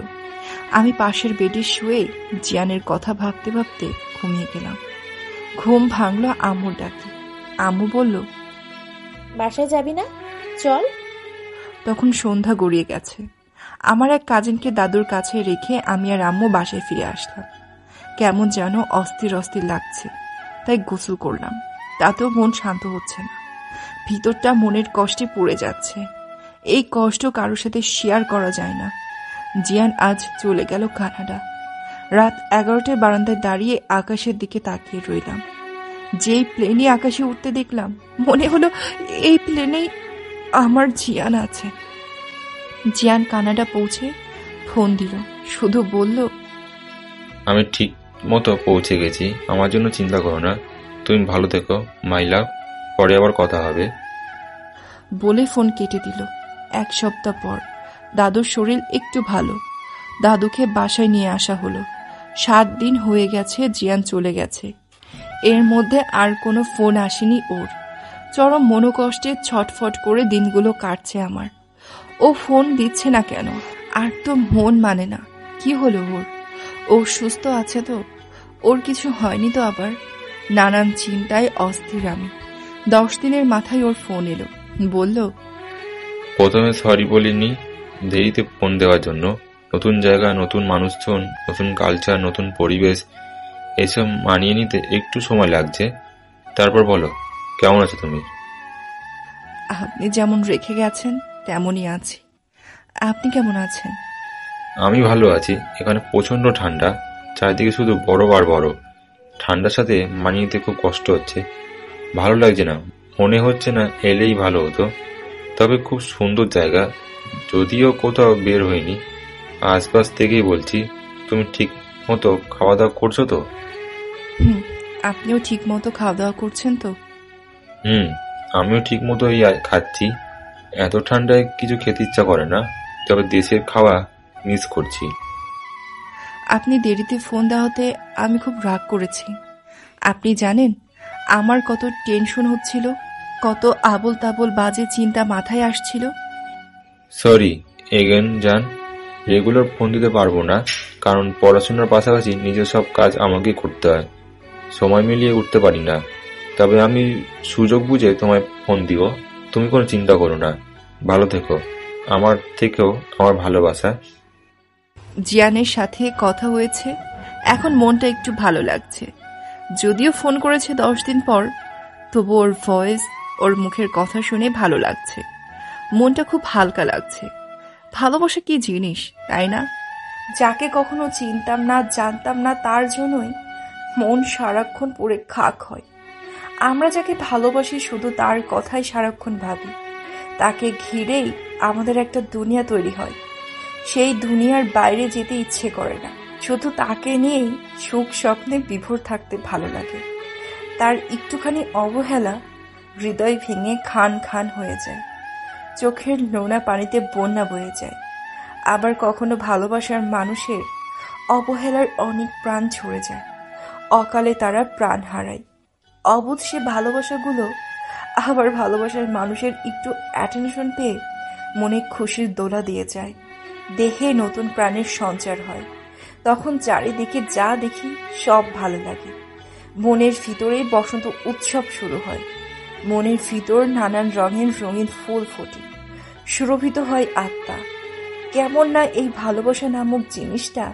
আমি পাশের বেডে শুয়ে জিয়ানের কথা ভাবতে ভাবতে ঘুমিয়ে গেলাম। ঘুম ভাঙল আম্মুর ডাকে। আম্মু বলল, বাসায় যাবি না? চল। তখন সন্ধ্যা গড়িয়ে গেছে। আমার এক কাজিনকে দাদুর কাছে রেখে আমি আর আম্মু বাসায় ফিরে আসলাম। কেমন যেন অস্থির অস্থির লাগছে, তাই গোসল করলাম। তাতেও মন শান্ত হচ্ছে না, ভিতরটা মনের কষ্টে পড়ে যাচ্ছে। এই কষ্ট কারোর সাথে শেয়ার করা যায় না। জিয়ান আজ চলে গেল কানাডা। রাত 11টায় বারান্দায় দাঁড়িয়ে আকাশের দিকে তাকিয়ে রইলাম। যেই প্লেনে আকাশে উঠতে দেখলাম, মনে হলো এই প্লেনেই আমার জিয়ান আছে। জিয়ান কানাডা পৌঁছে ফোন দিল, শুধু বলল, আমি ঠিক মতো পৌঁছে গেছি, আমার জন্য চিন্তা করো না। তুমি ভালো থেকো মাই লাভ, পরে আবার কথা হবে। বলে ফোন কেটে দিল। 1 সপ্তাহ পর দাদুর শরীর একটু ভালো। দাদুকে বাসায় নিয়ে আসা হলো। 7 দিন হয়ে গেছে জিয়ান চলে গেছে। এর মধ্যে আর কোনো ফোন আসেনি ওর। চরম মনোকষ্টে ছটফট করে দিনগুলো কাটছে আমার। ও ফোন দিচ্ছে না কেন? আর তো মন মানে না। কি হলো ওর? ও সুস্থ আছে তো? ওর কিছু হয়নি তো আবার? নানান চিন্তায় অস্থির আমি। 10 দিনের মাথায় ওর ফোন এলো, বলল, প্রথমে সরি বলিনি দেরিতে ফোন দেওয়ার জন্য। নতুন জায়গা, নতুন মানুষজন, নতুন কালচার, নতুন পরিবেশ, এসব মানিয়ে নিতে একটু সময় লাগছে। তারপর বলো, কেমন আছো তুমি? আপনি যেমন রেখে গেছেন তেমনই আছি। আপনি কেমন আছেন? আমি ভালো আছি। এখানে প্রচণ্ড ঠান্ডা, চারিদিকে শুধু বরফ আর বরফ। ঠান্ডার সাথে মানিয়ে নিতে খুব কষ্ট হচ্ছে, ভালো লাগছে না। মনে হচ্ছে না এলেই ভালো হতো। তবে খুব সুন্দর জায়গা, যদিও কোথাও বের হইনি। আশপাশ থেকেই বলছি। তুমি ঠিক মতো খাওয়া দাওয়া করছো তো? আপনিও ঠিক মতো খাওয়া দাওয়া করছেন তো? আমিও ঠিক মতোই খাচ্ছি। এত ঠান্ডায় কিছু খেতে ইচ্ছা করে না, তবে দেশের খাওয়া মিস করছি। আপনি দেরিতে ফোন দেওয়াতে আমি খুব রাগ করেছি। আপনি জানেন আমার কত টেনশন হচ্ছিল, কত আবোল তাবোল বাজে চিন্তা মাথায় আসছিল। সরি এগেন জান, রেগুলার ফোন দিতে পারবো না, কারণ পড়াশোনার পাশাপাশি নিজের সব কাজ আমাকে করতে হয়। সময় মিলিয়ে উঠতে পারি না। তবে আমি সুযোগ বুঝে তোমায় ফোন দিব। তুমি কোনো চিন্তা করো না। ভালো থেকো। আমার থেকেও আমার ভালোবাসা। জিয়ানের সাথে কথা হয়েছে, এখন মনটা একটু ভালো লাগছে। যদিও ফোন করেছে 10 দিন পর, তবু ওর ভয়েস, ওর মুখের কথা শুনে ভালো লাগছে। মনটা খুব হালকা লাগছে। ভালোবাসা কি জিনিস, তাই না? যাকে কখনো চিনতাম না, জানতাম না, তার জন্যই মন সারাক্ষণ পড়ে খাক হয়। আমরা যাকে ভালোবাসি শুধু তার কথাই সারাক্ষণ ভাবি। তাকে ঘিরেই আমাদের একটা দুনিয়া তৈরি হয়। সেই দুনিয়ার বাইরে যেতে ইচ্ছে করে না, শুধু তাকে নিয়েই সুখ স্বপ্নে বিভোর থাকতে ভালো লাগে। তার একটুখানি অবহেলা হৃদয় ভেঙে খান খান হয়ে যায়। চোখের নোনা পানিতে বন্যা বয়ে যায়। আবার কখনো ভালোবাসার মানুষের অবহেলার অনেক প্রাণ ঝরে যায়। অকালে তারা প্রাণ হারায়। অবুঝ সে ভালোবাসাগুলো আবার ভালোবাসার মানুষের একটু অ্যাটেনশন পেয়ে মনে খুশির দোলা দিয়ে যায়। দেহে নতুন প্রাণের সঞ্চার হয়। তখন চারিদিকে যা দেখি সব ভালো লাগে। মনের ভিতরেই বসন্ত উৎসব শুরু হয়। মনের ভিতর নানান রঙের রঙিন ফুল ফোটে। সুরভিত হয় আত্মা। কেমন না এই ভালোবাসা নামক জিনিসটা।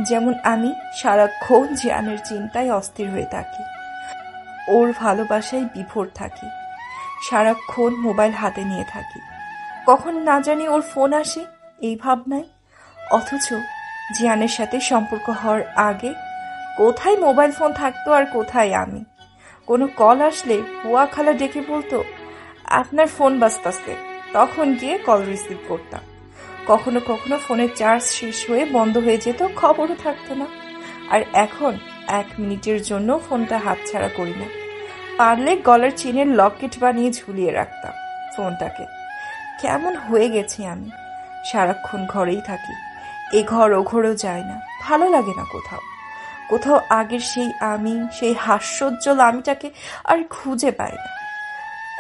যেমন আমি সারাক্ষণ জিয়ানের চিন্তায় অস্থির হয়ে থাকি, ওর ভালোবাসায় বিভোর থাকি, সারাক্ষণ মোবাইল হাতে নিয়ে থাকি। কখন না জানি ওর ফোন আসে এই ভাবনায়। অথচ জিয়ানের সাথে সম্পর্ক হওয়ার আগে কোথায় মোবাইল ফোন থাকতো আর কোথায় আমি। কোনো কল আসলে বুয়া খালা ডেকে বলতো আপনার ফোন বাজতাছে, তখন গিয়ে কল রিসিভ করতাম। কখনো কখনো ফোনের চার্জ শেষ হয়ে বন্ধ হয়ে যেত, খবরও থাকতো না। আর এখন 1 মিনিটের জন্য ফোনটা হাতছাড়া করি না। পারলে গলার চেনের লকেট বানিয়ে ঝুলিয়ে রাখতাম ফোনটাকে। কেমন হয়ে গেছি আমি, সারাক্ষণ ঘরেই থাকি। এ ঘর ও ঘরেও যায় না, ভালো লাগে না কোথাও। কোথাও আগের সেই আমি, সেই হাস্যোজ্জ্বল আমিটাকে আর খুঁজে পাই না।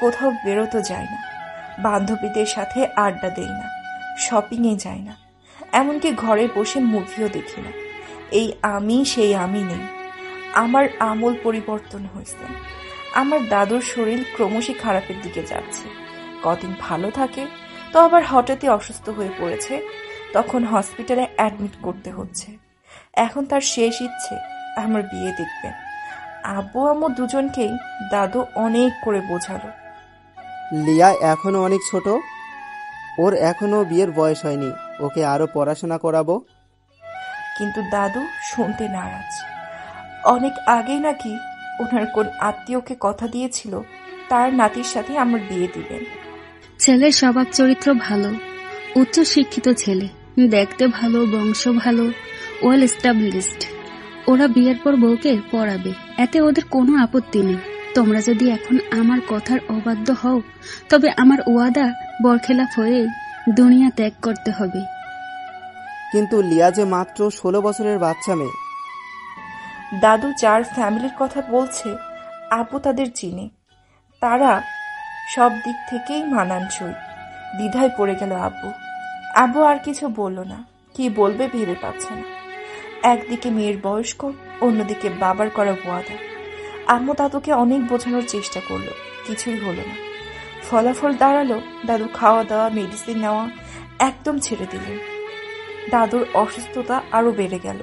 কোথাও বেরোতে যায় না, বান্ধবীদের সাথে আড্ডা দেই না, শপিংয়ে যাই না, এমনকি ঘরে বসে মুভিও দেখি না। এই আমি সেই আমি নেই। আমার আমল পরিবর্তন হয়েছে। আমার দাদুর শরীর ক্রমশই খারাপের দিকে যাচ্ছে। কদিন ভালো থাকে, তো আবার হঠাৎই অসুস্থ হয়ে পড়েছে। তখন হসপিটালে অ্যাডমিট করতে হচ্ছে। এখন তার শেষ ইচ্ছে আমার বিয়ে দেখবেন। আব্বু আম্মু দুজনকেই দাদু অনেক করে বোঝালো। লিয়া এখনো অনেক ছোট, ওর এখনো বিয়ের বয়স হয়নি, ওকে আরো পড়াশোনা করাবো। কিন্তু দাদু শুনতে নারাজ। অনেক আগেই নাকি ওনার কোন আত্মীয়কে কথা দিয়েছিল তার নাতির সাথে আমার বিয়ে দিবেন। ছেলের স্বভাব চরিত্র ভালো, উচ্চ শিক্ষিত ছেলে, দেখতে ভালো, বংশ ভালো, ওয়েল এস্টাবলিশড। ওরা বিয়ের পর বউকে পড়াবে, এতে ওদের কোনো আপত্তি নেই। তোমরা যদি এখন আমার কথার অবাধ্য হও, তবে আমার ওয়াদা বরখেলাপ হয়ে দুনিয়া ত্যাগ করতে হবে। কিন্তু লিয়া যে মাত্র 16 বছরের বাচ্চা মেয়ে। দাদু যার ফ্যামিলির কথা বলছে আব্বু তাদের চিনে। তারা সব দিক থেকেই মানানসই। দ্বিধায় পড়ে গেল আব্বু। আব্বু আর কিছু বলল না, কি বলবে ভেবে পাচ্ছে না। একদিকে মেয়ের বয়স কম, অন্যদিকে বাবার করা ওয়াদা। আম্মু দাদুকে অনেক বোঝানোর চেষ্টা করলো, কিছুই হলো না। ফলাফল দাঁড়ালো দাদু খাওয়া দাওয়া মেডিসিন নেওয়া একদম ছেড়ে দিলেন। দাদুর অসুস্থতা আরো বেড়ে গেল।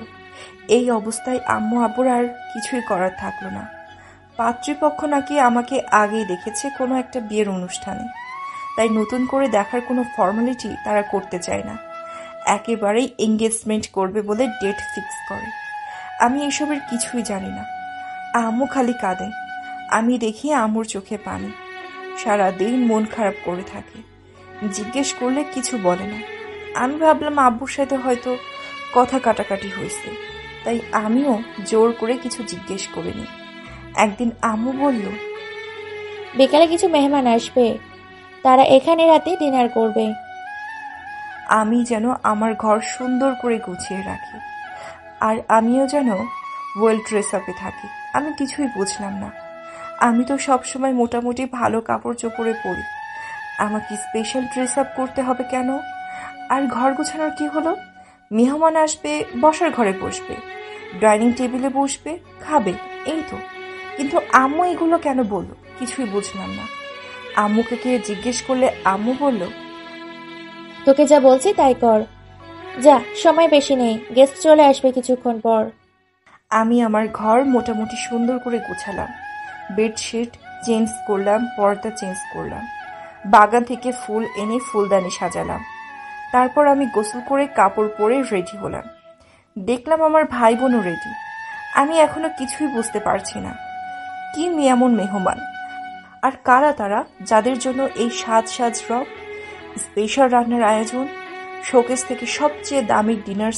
এই অবস্থায় আম্মু আব্বুর আর কিছুই করার থাকলো না। পাত্রীপক্ষ নাকি আমাকে আগেই দেখেছে কোনো একটা বিয়ের অনুষ্ঠানে, তাই নতুন করে দেখার কোনো ফর্মালিটি তারা করতে চায় না, একেবারেই এঙ্গেজমেন্ট করবে বলে ডেট ফিক্স করে। আমি এসবের কিছুই জানি না। আম্মু খালি কাঁদে, আমি দেখি আম্মুর চোখে পানি। সারাদিন মন খারাপ করে থাকে, জিজ্ঞেস করলে কিছু বলে না। আমি ভাবলাম আব্বুর সাথে হয়তো কথা কাটাকাটি হয়েছে, তাই আমিও জোর করে কিছু জিজ্ঞেস করিনি। একদিন আম্মু বলল, বিকালে কিছু মেহমান আসবে, তারা এখানে রাতে ডিনার করবে। আমি যেন আমার ঘর সুন্দর করে গুছিয়ে রাখি, আর আমিও যেন ওয়েল ড্রেস আপে থাকি। আমি কিছুই বুঝলাম না। আমি তো সবসময় মোটামুটি ভালো কাপড় চোপড়ে পরি, আমাকে স্পেশাল ড্রেস আপ করতে হবে কেন? আর ঘর গোছানোর কি হলো? মেহমান আসবে, বসার ঘরে বসবে, ডাইনিং টেবিলে বসবে, খাবে, এই তো। কিন্তু আম্মু এগুলো কেন বললো? কিছুই বুঝলাম না। আম্মুকে গিয়ে জিজ্ঞেস করলে আম্মু বলল, তোকে যা বলছি তাই কর, যা, সময় বেশি নেই, গেস্ট চলে আসবে কিছুক্ষণ পর। আমি আমার ঘর মোটামুটি সুন্দর করে গোছালাম, বেডশিট চেঞ্জ করলাম, পর্দা চেঞ্জ করলাম, বাগান থেকে ফুল এনে ফুলদানি সাজালাম। তারপর আমি গোসল করে কাপড় পরে রেডি হলাম। দেখলাম আমার ভাই বোনও রেডি। আমি এখনো কিছুই বুঝতে পারছি না কি এমন মেহমান, আর কারা তারা যাদের জন্য এই সাজ রব, স্পেশাল রান্নার আয়োজন, শোকেস থেকে সবচেয়ে দামি ডিনার